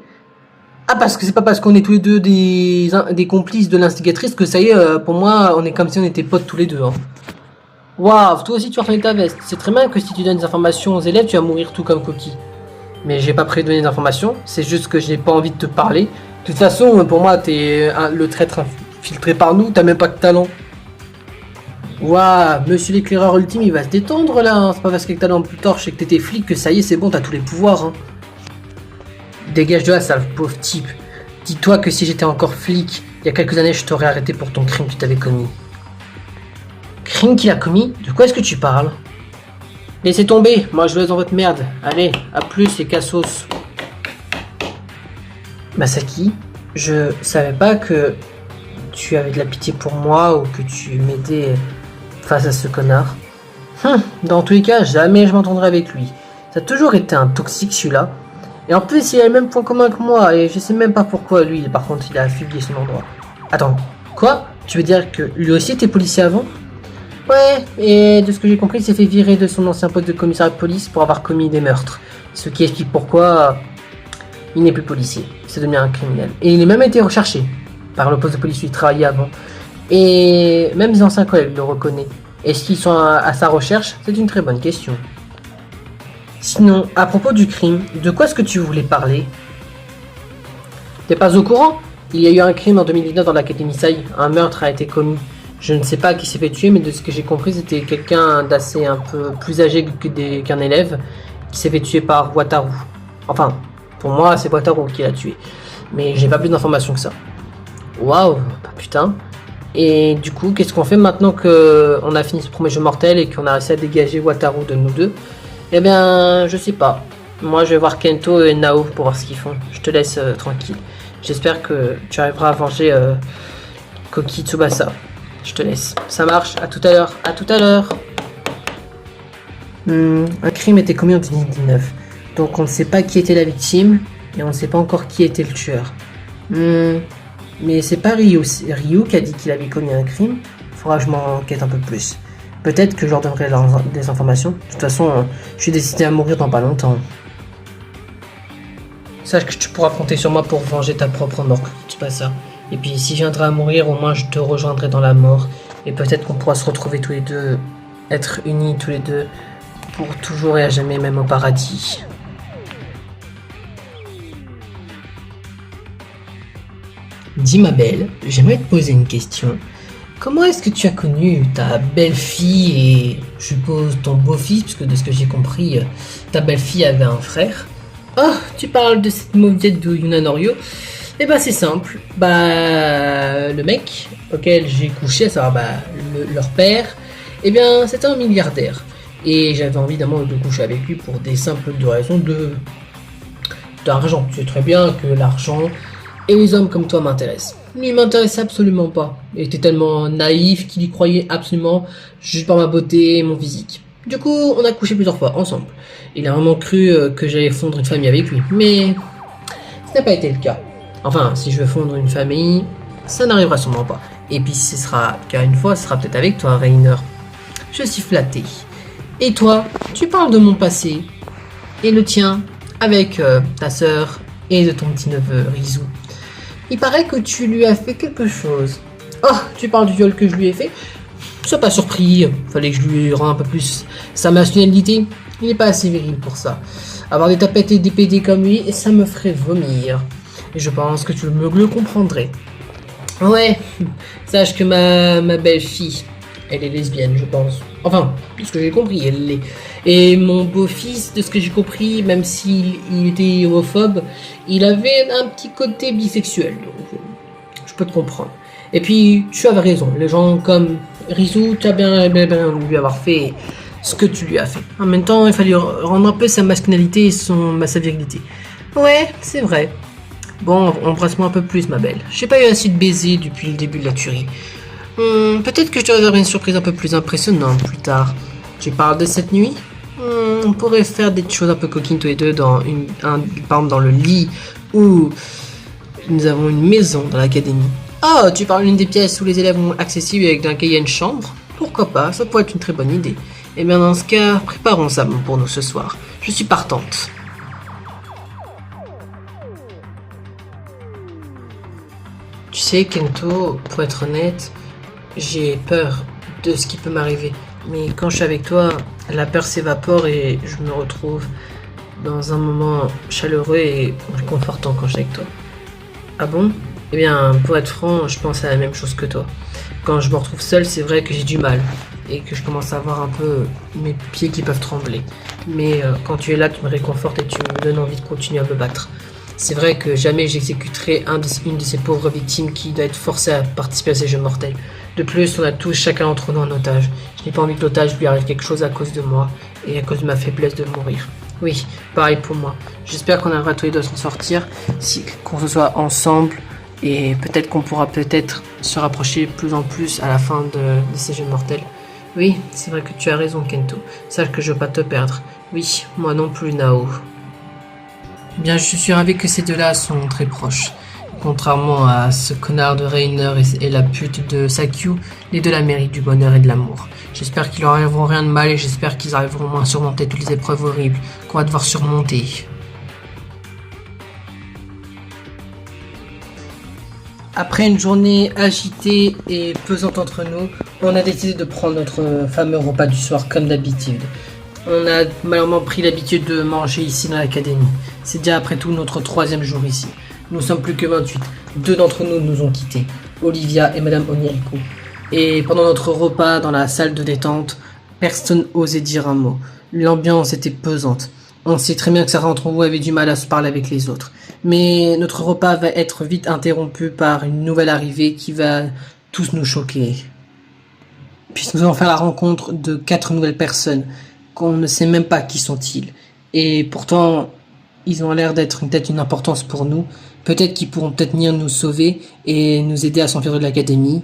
Ah, parce que c'est pas parce qu'on est tous les deux des complices de l'instigatrice que ça y est, pour moi, on est comme si on était potes tous les deux. Hein. Waouh, toi aussi tu vas retourner ta veste. C'est très bien que si tu donnes des informations aux élèves, tu vas mourir tout comme Koki. Mais j'ai pas prévu de donner des informations, c'est juste que j'ai pas envie de te parler. De toute façon, pour moi, t'es le traître infiltré par nous, t'as même pas de talent. Waouh, monsieur l'éclaireur ultime, il va se détendre là. Hein. C'est pas parce que t'as dans plus torche et que t'étais flic que ça y est, c'est bon, t'as tous les pouvoirs. Hein. Dégage de là, sale pauvre type. Dis-toi que si j'étais encore flic, il y a quelques années, je t'aurais arrêté pour ton crime que tu t'avais commis. Crime qu'il a commis? De quoi est-ce que tu parles? Laissez tomber, moi je vous laisse dans votre merde. Allez, à plus les cassos. Masaki, je savais pas que tu avais de la pitié pour moi ou que tu m'aidais face à ce connard. Dans tous les cas, jamais je m'entendrai avec lui. Ça a toujours été un toxique celui-là. Et en plus, il a le même point commun que moi, et je sais même pas pourquoi lui, par contre, il a fugué son endroit. Attends, quoi? Tu veux dire que lui aussi était policier avant? Ouais, et de ce que j'ai compris, il s'est fait virer de son ancien poste de commissariat de police pour avoir commis des meurtres. Ce qui explique pourquoi il n'est plus policier. C'est devenu un criminel. Et il a même été recherché par le poste de police où il travaillait avant. Et même les anciens collègues le reconnaissent. Est-ce qu'ils sont à sa recherche? C'est une très bonne question. Sinon, à propos du crime, de quoi est-ce que tu voulais parler? T'es pas au courant? Il y a eu un crime en 2019 dans l'Académie Sai. Un meurtre a été commis. Je ne sais pas qui s'est fait tuer, mais de ce que j'ai compris, c'était quelqu'un d'assez un peu plus âgé qu'un élève qui s'est fait tuer par Wataru. Enfin, pour moi, c'est Wataru qui l'a tué. Mais j'ai pas plus d'informations que ça. Waouh, putain. Et du coup, qu'est-ce qu'on fait maintenant qu'on a fini ce premier jeu mortel et qu'on a réussi à dégager Wataru de nous deux? Eh bien, je sais pas. Moi, je vais voir Kento et Nao pour voir ce qu'ils font. Je te laisse tranquille. J'espère que tu arriveras à venger Koki Tsubasa. Je te laisse. Ça marche. À tout à l'heure. À tout à l'heure. Un crime était commis en 2019. Donc, on ne sait pas qui était la victime et on ne sait pas encore qui était le tueur. Mais c'est pas Ryu qui a dit qu'il avait commis un crime. Faudra que je m'enquête un peu plus. Peut-être que je leur donnerai des informations. De toute façon, je suis décidé à mourir dans pas longtemps. Sache que tu pourras compter sur moi pour venger ta propre mort. C'est pas ça. Et puis si je viendrai à mourir, au moins je te rejoindrai dans la mort. Et peut-être qu'on pourra se retrouver tous les deux, être unis tous les deux, pour toujours et à jamais, même au paradis. Dis ma belle, j'aimerais te poser une question. Comment est-ce que tu as connu ta belle-fille et je suppose ton beau-fils, puisque de ce que j'ai compris, ta belle-fille avait un frère? Oh, tu parles de cette mauvette de Yuna Norio? Eh ben c'est simple, le mec auquel j'ai couché, à savoir leur père, eh bien c'était un milliardaire. Et j'avais envie évidemment de coucher avec lui pour des simples raisons d'argent. Tu sais très bien que l'argent et les hommes comme toi m'intéressent. Lui, il m'intéressait absolument pas. Il était tellement naïf qu'il y croyait absolument juste par ma beauté et mon physique. Du coup, on a couché plusieurs fois ensemble. Il a vraiment cru que j'allais fondre une famille avec lui. Mais ce n'a pas été le cas. Enfin, si je veux fondre une famille, ça n'arrivera sûrement pas. Et puis ce sera qu'à une fois, ce sera peut-être avec toi, Rainer. Je suis flatté. Et toi, tu parles de mon passé. Et le tien, avec ta sœur et de ton petit-neveu, Rizou. Il paraît que tu lui as fait quelque chose. Oh, tu parles du viol que je lui ai fait? Sois pas surpris, fallait que je lui rende un peu plus sa masculinité. Il n'est pas assez viril pour ça. Avoir des tapettes et des PD comme lui, ça me ferait vomir. Et je pense que tu le comprendrais. Ouais, sache que ma belle-fille, elle est lesbienne, je pense. Enfin, de ce que j'ai compris, elle l'est. Et mon beau-fils, de ce que j'ai compris, même s'il était homophobe, il avait un petit côté bisexuel. Donc, je peux te comprendre. Et puis, tu avais raison. Les gens comme Rizou, tu as bien lui avoir fait ce que tu lui as fait. En même temps, il fallait rendre un peu sa masculinité et sa virilité. Ouais, c'est vrai. Bon, embrasse-moi un peu plus, ma belle. J'ai pas eu assez de baisers depuis le début de la tuerie. Peut-être que je te réserverai une surprise un peu plus impressionnante plus tard. Tu parles de cette nuit? On pourrait faire des choses un peu coquines tous les deux par exemple dans le lit où nous avons une maison dans l'académie. Oh, tu parles d'une des pièces où les élèves sont accessibles avec un cahier et une chambre? Pourquoi pas, ça pourrait être une très bonne idée. Eh bien dans ce cas, préparons ça pour nous ce soir. Je suis partante. Tu sais, Kento, pour être honnête, j'ai peur de ce qui peut m'arriver. Mais quand je suis avec toi, la peur s'évapore et je me retrouve dans un moment chaleureux et réconfortant quand je suis avec toi. Ah bon? Eh bien, pour être franc, je pense à la même chose que toi. Quand je me retrouve seul, c'est vrai que j'ai du mal et que je commence à avoir un peu mes pieds qui peuvent trembler. Mais quand tu es là, tu me réconfortes et tu me donnes envie de continuer à me battre. C'est vrai que jamais j'exécuterai une de ces pauvres victimes qui doit être forcée à participer à ces jeux mortels. De plus, on a tous chacun d'entre nous en otage. Je n'ai pas envie que l'otage lui arrive quelque chose à cause de moi et à cause de ma faiblesse de mourir. Oui, pareil pour moi. J'espère qu'on arrivera tous les deux à s'en sortir, qu'on se soit ensemble et peut-être qu'on pourra se rapprocher de plus en plus à la fin de ces jeux mortels. Oui, c'est vrai que tu as raison, Kento. Sache que je veux pas te perdre. Oui, moi non plus, Nao. Eh bien, je suis ravi que ces deux-là sont très proches. Contrairement à ce connard de Rainer et la pute de Sakyu, les deux la méritent du bonheur et de l'amour. J'espère qu'ils leur arriveront rien de mal et j'espère qu'ils arriveront au moins à surmonter toutes les épreuves horribles qu'on va devoir surmonter. Après une journée agitée et pesante entre nous, on a décidé de prendre notre fameux repas du soir comme d'habitude. On a malheureusement pris l'habitude de manger ici dans l'académie. C'est déjà après tout notre 3e jour ici. Nous sommes plus que 28. 2 d'entre nous nous ont quittés, Olivia et Madame Onyeko. Et pendant notre repas dans la salle de détente, personne n'osait dire un mot. L'ambiance était pesante. On sait très bien que certains d'entre vous avaient du mal à se parler avec les autres. Mais notre repas va être vite interrompu par une nouvelle arrivée qui va tous nous choquer. Puisque nous allons faire la rencontre de 4 nouvelles personnes qu'on ne sait même pas qui sont-ils. Et pourtant, ils ont l'air d'être peut-être une importance pour nous. Peut-être qu'ils pourront peut-être venir nous sauver et nous aider à s'enfuir de l'académie.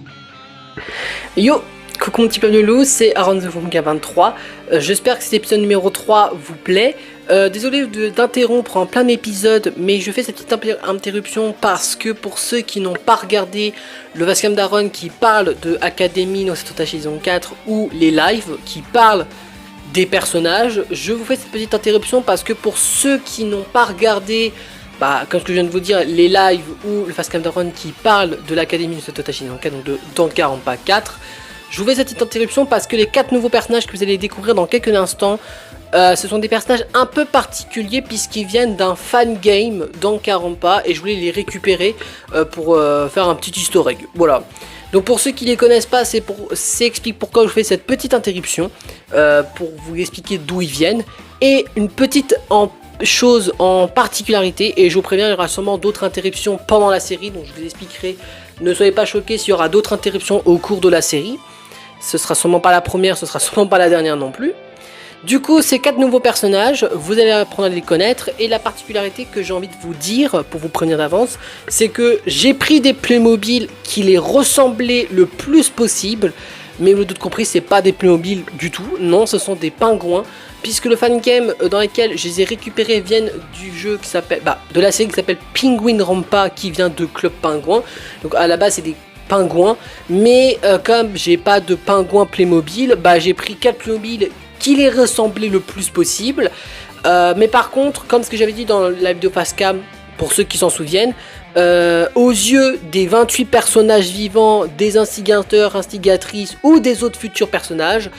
Yo, Coucou mon petit club de loup, c'est Aaron the Funka 23. J'espère que cet épisode numéro 3 vous plaît. Désolé d'interrompre en plein épisode, mais je fais cette petite interruption parce que pour ceux qui n'ont pas regardé le Vascam d'Aaron qui parle de Academy no Satotashi Saison 4 ou les lives qui parlent des personnages, je vous fais cette petite interruption parce que pour ceux qui n'ont pas regardé, comme ce que je viens de vous dire, les lives ou le Fastcam d'Aaron qui parle de l'Académie de Satotashi Saison 4, donc de Danganronpa 4, je vous fais cette petite interruption parce que les 4 nouveaux personnages que vous allez découvrir dans quelques instants, ce sont des personnages un peu particuliers puisqu'ils viennent d'un fan game Danganronpa et je voulais les récupérer pour faire un petit historique. Voilà. Donc pour ceux qui les connaissent pas, c'est explique pourquoi je fais cette petite interruption pour vous expliquer d'où ils viennent et une petite chose en particularité, et je vous préviens, il y aura sûrement d'autres interruptions pendant la série, donc je vous expliquerai. Ne soyez pas choqués s'il y aura d'autres interruptions au cours de la série. Ce sera sûrement pas la première, ce sera sûrement pas la dernière non plus. Du coup, ces 4 nouveaux personnages, vous allez apprendre à les connaître, et la particularité que j'ai envie de vous dire, pour vous prévenir d'avance, c'est que j'ai pris des Playmobil qui les ressemblaient le plus possible, mais vous l'avez compris, c'est pas des Playmobil du tout, non, ce sont des pingouins, puisque le fan game dans lequel je les ai récupérés viennent du jeu qui s'appelle, de la série qui s'appelle Penguin-Rampa, qui vient de Club Penguin. Donc à la base c'est des pingouins, mais comme j'ai pas de pingouins Playmobil, j'ai pris 4 Playmobil qui les ressemblaient le plus possible. Mais par contre, comme ce que j'avais dit dans la vidéo Fastcam, pour ceux qui s'en souviennent, aux yeux des 28 personnages vivants, des instigateurs, instigatrices ou des autres futurs personnages,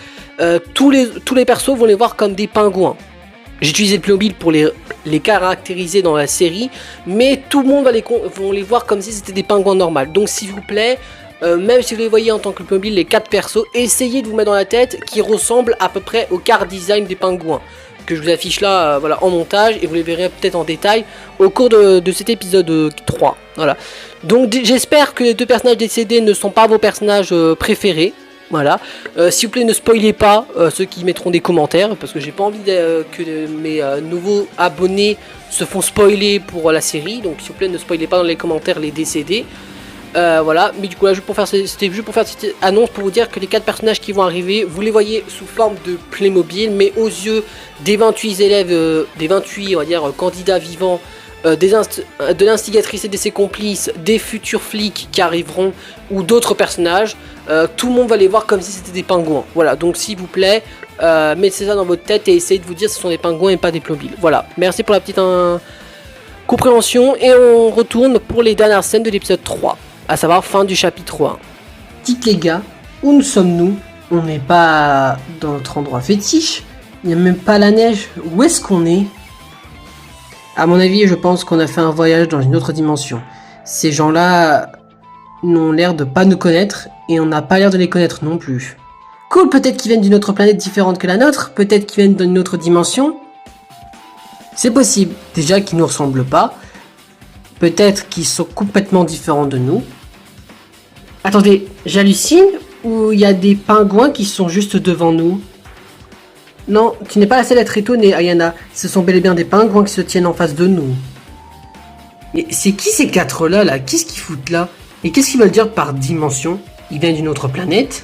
tous les persos vont les voir comme des pingouins. J'ai utilisé le Playmobil pour les caractériser dans la série, mais tout le monde va les voir comme si c'était des pingouins normaux. Donc s'il vous plaît, même si vous les voyez en tant que Playmobil, les 4 persos, essayez de vous mettre dans la tête qu'ils ressemblent à peu près au car design des pingouins, que je vous affiche là en montage, et vous les verrez peut-être en détail au cours de cet épisode 3. Voilà. Donc j'espère que les 2 personnages décédés ne sont pas vos personnages préférés. Voilà. S'il vous plaît, ne spoilez pas ceux qui mettront des commentaires, parce que j'ai pas envie que mes nouveaux abonnés se font spoiler pour la série. Donc s'il vous plaît, ne spoilez pas dans les commentaires les décédés. Voilà, mais du coup là c'était juste pour faire cette annonce pour vous dire que les 4 personnages qui vont arriver, vous les voyez sous forme de Playmobil, mais aux yeux des 28 élèves, des 28 on va dire candidats vivants, de l'instigatrice et de ses complices, des futurs flics qui arriveront, ou d'autres personnages, tout le monde va les voir comme si c'était des pingouins. Voilà, donc s'il vous plaît, mettez ça dans votre tête et essayez de vous dire que ce sont des pingouins et pas des Playmobil. Voilà, merci pour la petite compréhension, et on retourne pour les dernières scènes de l'épisode 3. À savoir fin du chapitre 1. Dites les gars, où nous sommes-nous? On n'est pas dans notre endroit fétiche, il n'y a même pas la neige, où est-ce qu'on est? À mon avis, je pense qu'on a fait un voyage dans une autre dimension. Ces gens-là n'ont l'air de pas nous connaître, et on n'a pas l'air de les connaître non plus. Cool, peut-être qu'ils viennent d'une autre planète différente que la nôtre, peut-être qu'ils viennent d'une autre dimension. C'est possible, déjà qu'ils nous ressemblent pas. Peut-être qu'ils sont complètement différents de nous. Attendez, j'hallucine ou il y a des pingouins qui sont juste devant nous? Non, tu n'es pas la seule à être étonnée, Ayana. Ce sont bel et bien des pingouins qui se tiennent en face de nous. Mais c'est qui ces 4-là, là? Qu'est-ce qu'ils foutent là? Et qu'est-ce qu'ils veulent dire par dimension? Ils viennent d'une autre planète?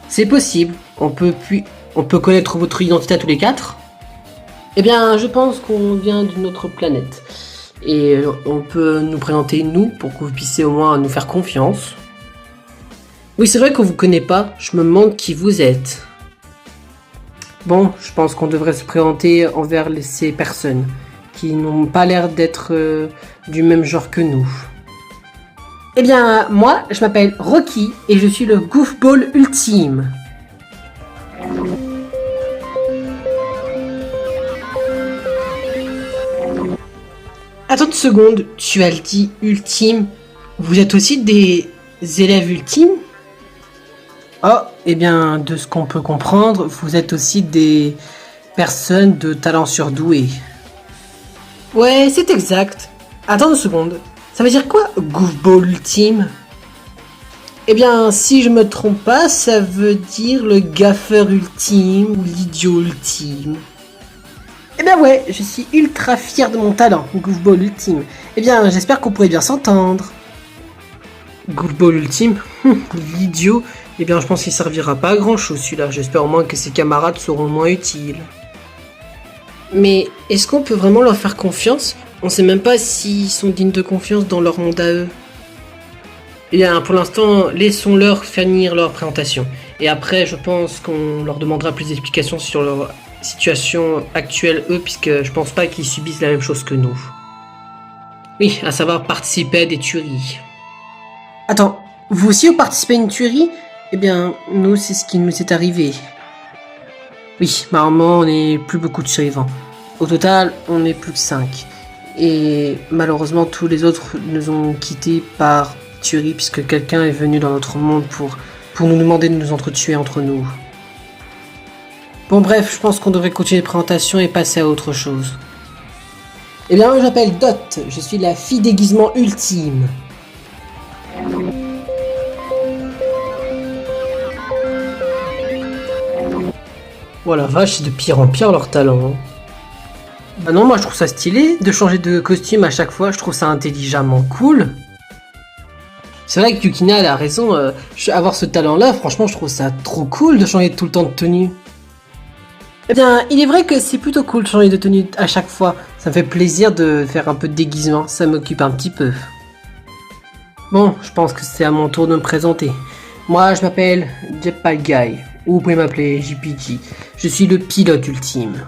C'est possible. On peut connaître votre identité à tous les 4? Eh bien, je pense qu'on vient d'une autre planète. Et on peut nous présenter nous pour que vous puissiez au moins nous faire confiance. Oui, c'est vrai qu'on vous connaît pas, je me demande qui vous êtes. Bon, je pense qu'on devrait se présenter envers ces personnes qui n'ont pas l'air d'être du même genre que nous. Eh bien, moi, je m'appelle Rocky et je suis le goofball ultime. Attends une seconde, tu as dit ultime. Vous êtes aussi des élèves ultimes? Oh, eh bien, de ce qu'on peut comprendre, vous êtes aussi des personnes de talent surdoué. Ouais, c'est exact. Attends une seconde, ça veut dire quoi, goofball ultime? Eh bien, si je me trompe pas, ça veut dire le gaffeur ultime ou l'idiot ultime. Eh bien ouais, je suis ultra fier de mon talent, goofball ultime. Eh bien, j'espère qu'on pourrait bien s'entendre. Goofball ultime. L'idiot. Eh bien, je pense qu'il servira pas à grand chose celui-là. J'espère au moins que ses camarades seront moins utiles. Mais est-ce qu'on peut vraiment leur faire confiance? On sait même pas s'ils sont dignes de confiance dans leur monde à eux. Eh bien, pour l'instant, laissons-leur finir leur présentation. Et après, je pense qu'on leur demandera plus d'explications sur leur situation actuelle, eux, puisque je pense pas qu'ils subissent la même chose que nous. Oui, à savoir participer à des tueries. Attends, vous aussi vous participez à une tuerie? Eh bien, nous, c'est ce qui nous est arrivé. Oui, normalement, on n'est plus beaucoup de survivants. Au total, on n'est plus que 5. Et malheureusement, tous les autres nous ont quittés par tuerie, puisque quelqu'un est venu dans notre monde pour nous demander de nous entretuer entre nous. Bon bref, je pense qu'on devrait continuer les présentations et passer à autre chose. Eh bien, moi, je m'appelle Dot, je suis la fille déguisement ultime. Oh la vache, c'est de pire en pire leur talent. Bah non, moi je trouve ça stylé de changer de costume à chaque fois, je trouve ça intelligemment cool. C'est vrai que Yukina elle a raison, avoir ce talent-là, franchement je trouve ça trop cool de changer tout le temps de tenue. Eh bien, il est vrai que c'est plutôt cool de changer de tenue à chaque fois. Ça me fait plaisir de faire un peu de déguisement, ça m'occupe un petit peu. Bon, je pense que c'est à mon tour de me présenter. Moi je m'appelle Jetpack Guy, ou vous pouvez m'appeler JPG. Je suis le pilote ultime.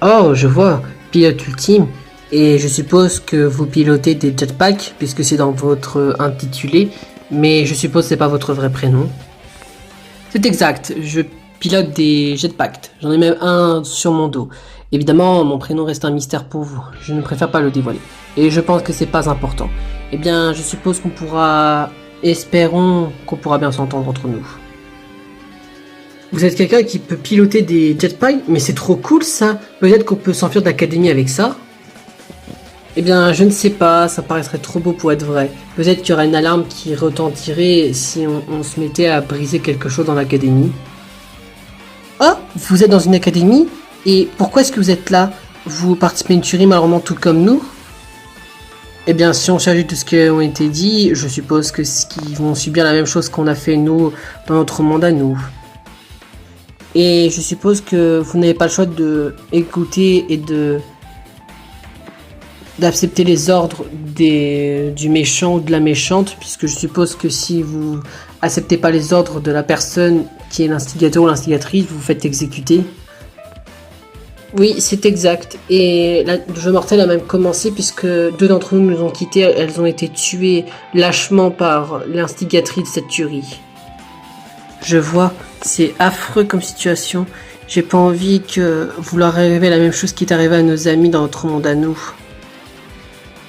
Oh, je vois, pilote ultime. Et je suppose que vous pilotez des jetpacks, puisque c'est dans votre intitulé, mais je suppose que c'est pas votre vrai prénom. C'est exact, je pilote des jetpacks. J'en ai même un sur mon dos. Évidemment, mon prénom reste un mystère pour vous. Je ne préfère pas le dévoiler. Et je pense que c'est pas important. Eh bien, je suppose qu'on pourra... Espérons qu'on pourra bien s'entendre entre nous. Vous êtes quelqu'un qui peut piloter des jetpacks, mais c'est trop cool ça. Peut-être qu'on peut s'enfuir de l'académie avec ça. Eh bien, je ne sais pas, ça paraîtrait trop beau pour être vrai. Peut-être qu'il y aura une alarme qui retentirait si on se mettait à briser quelque chose dans l'académie. Oh, vous êtes dans une académie? Et pourquoi est-ce que vous êtes là? Vous participez à une tuerie malheureusement tout comme nous? Eh bien, si on s'agit de ce qui a été dit, je suppose que qu'ils vont subir la même chose qu'on a fait nous dans notre monde à nous. Et je suppose que vous n'avez pas le choix de écouter et d'accepter les ordres du méchant ou de la méchante, puisque je suppose que si vous acceptez pas les ordres de la personne qui est l'instigateur ou l'instigatrice, vous vous faites exécuter. Oui, c'est exact. Et le jeu mortel a même commencé puisque 2 d'entre nous ont quittés. Elles ont été tuées lâchement par l'instigatrice de cette tuerie. Je vois, c'est affreux comme situation. J'ai pas envie que vous leur arriviez la même chose qui est arrivé à nos amis dans notre monde à nous.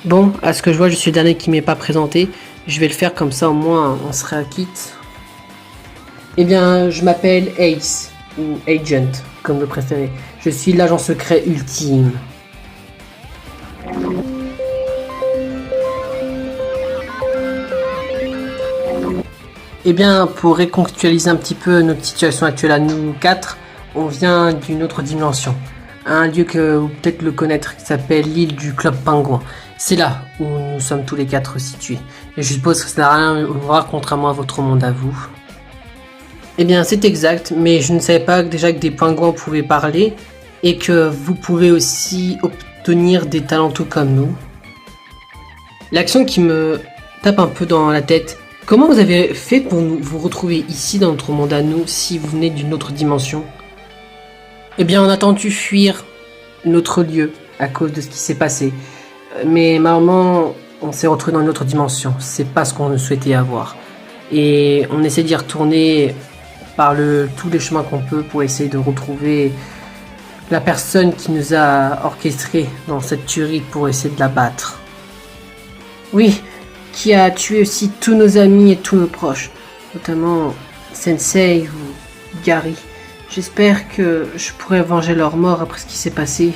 Bon, à ce que je vois, je suis le dernier qui m'est pas présenté. Je vais le faire comme ça, au moins on sera quitte. Eh bien, je m'appelle Ace, ou Agent, comme vous préférez. Je suis l'agent secret ultime. Eh bien, pour réconcilier un petit peu notre situation actuelle à nous 4, on vient d'une autre dimension. Un lieu que vous peut-être le connaître, qui s'appelle l'île du Club Pingouin. C'est là où nous sommes tous les 4 situés. Et je suppose que ça n'a rien à voir contrairement à votre monde à vous. Eh bien, c'est exact, mais je ne savais pas déjà que des pingouins pouvaient parler et que vous pouvez aussi obtenir des talents tout comme nous. L'action qui me tape un peu dans la tête, comment vous avez fait pour vous retrouver ici dans notre monde à nous si vous venez d'une autre dimension? Eh bien, on a tenté de fuir notre lieu à cause de ce qui s'est passé. Mais malheureusement, on s'est retrouvé dans une autre dimension. C'est pas ce qu'on souhaitait avoir. Et on essaie d'y retourner par tous les chemins qu'on peut pour essayer de retrouver la personne qui nous a orchestré dans cette tuerie pour essayer de la battre. Oui, qui a tué aussi tous nos amis et tous nos proches, notamment Sensei ou Gary. J'espère que je pourrai venger leur mort après ce qui s'est passé.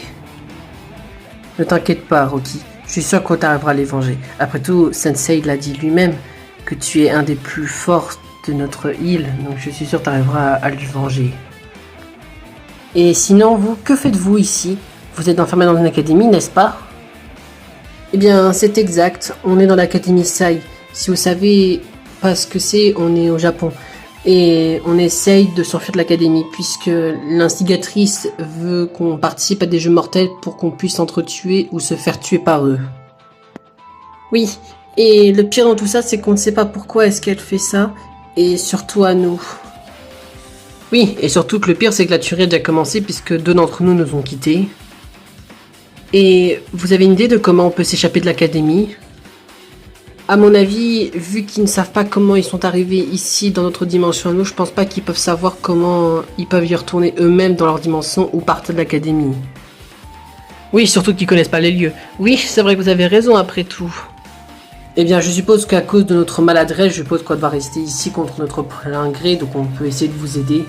Ne t'inquiète pas, Rocky. Je suis sûr qu'on t'arrivera à les venger. Après tout, Sensei l'a dit lui-même que tu es un des plus forts de notre île, donc je suis sûr que tu arriveras à le venger. Et sinon, vous, que faites-vous ici? Vous êtes enfermé dans une académie, n'est-ce pas? Eh bien, c'est exact. On est dans l'académie Sai. Si vous savez pas ce que c'est, on est au Japon. Et on essaye de s'enfuir de l'académie puisque l'instigatrice veut qu'on participe à des jeux mortels pour qu'on puisse s'entretuer ou se faire tuer par eux. Oui, et le pire dans tout ça, c'est qu'on ne sait pas pourquoi est-ce qu'elle fait ça, et surtout à nous. Oui, et surtout que le pire, c'est que la tuerie a déjà commencé puisque 2 d'entre nous nous ont quittés. Et vous avez une idée de comment on peut s'échapper de l'académie? À mon avis, vu qu'ils ne savent pas comment ils sont arrivés ici dans notre dimension à nous, je pense pas qu'ils peuvent savoir comment ils peuvent y retourner eux-mêmes dans leur dimension ou partir de l'académie. Oui, surtout qu'ils connaissent pas les lieux. Oui, c'est vrai que vous avez raison après tout. Eh bien, je suppose qu'à cause de notre maladresse, je suppose qu'on va rester ici contre notre plein gré, donc on peut essayer de vous aider.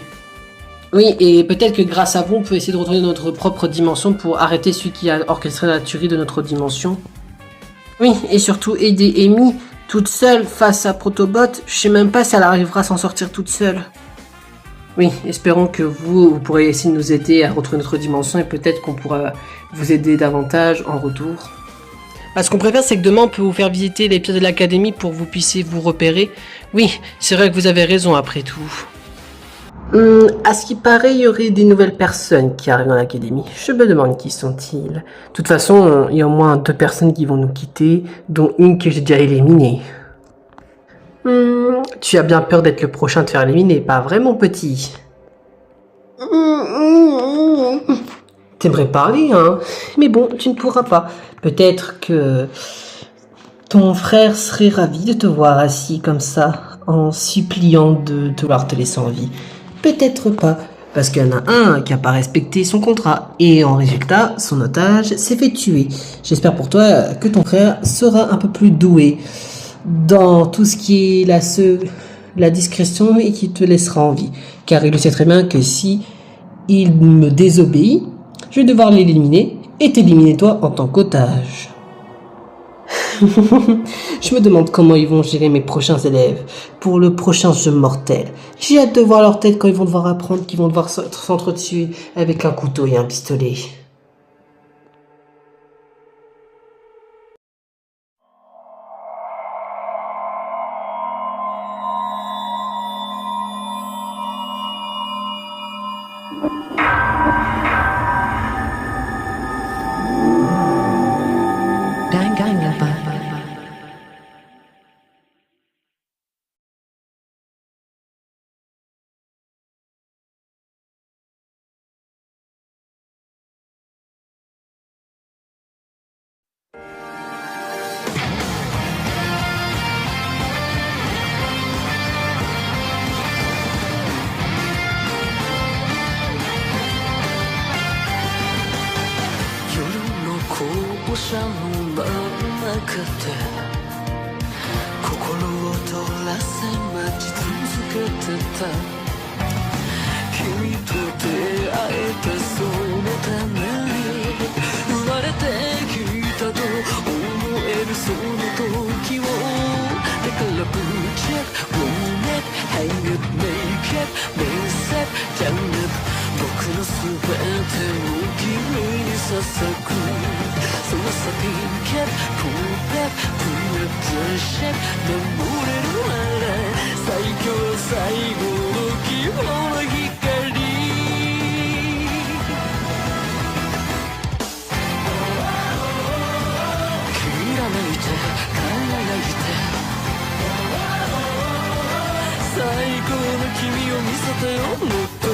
Oui, et peut-être que grâce à vous, on peut essayer de retourner dans notre propre dimension pour arrêter celui qui a orchestré la tuerie de notre dimension. Oui, et surtout aider Amy toute seule face à Protobot. Je sais même pas si elle arrivera à s'en sortir toute seule. Oui, espérons que vous pourrez essayer de nous aider à retrouver notre dimension et peut-être qu'on pourra vous aider davantage en retour. Ce qu'on préfère, c'est que demain, on peut vous faire visiter les pièces de l'académie pour que vous puissiez vous repérer. Oui, c'est vrai que vous avez raison après tout. À ce qui paraît, il y aurait des nouvelles personnes qui arrivent dans l'académie. Je me demande qui sont-ils. De toute façon, il y a au moins 2 personnes qui vont nous quitter, dont une que j'ai déjà éliminée. Tu as bien peur d'être le prochain à te faire éliminer, pas vrai mon petit? T'aimerais parler, hein? Mais bon, tu ne pourras pas. Peut-être que ton frère serait ravi de te voir assis comme ça, en suppliant de vouloir te laisser en vie. Peut-être pas, parce qu'il y en a un qui n'a pas respecté son contrat, et en résultat, son otage s'est fait tuer. J'espère pour toi que ton frère sera un peu plus doué dans tout ce qui est la discrétion et qui te laissera en vie. Car il le sait très bien que si il me désobéit, je vais devoir l'éliminer et t'éliminer toi en tant qu'otage. Je me demande comment ils vont gérer mes prochains élèves pour le prochain jeu mortel. J'ai hâte de voir leur tête quand ils vont devoir apprendre qu'ils vont devoir s'entretuer avec un couteau et un pistolet.最高の君を見せてよもっと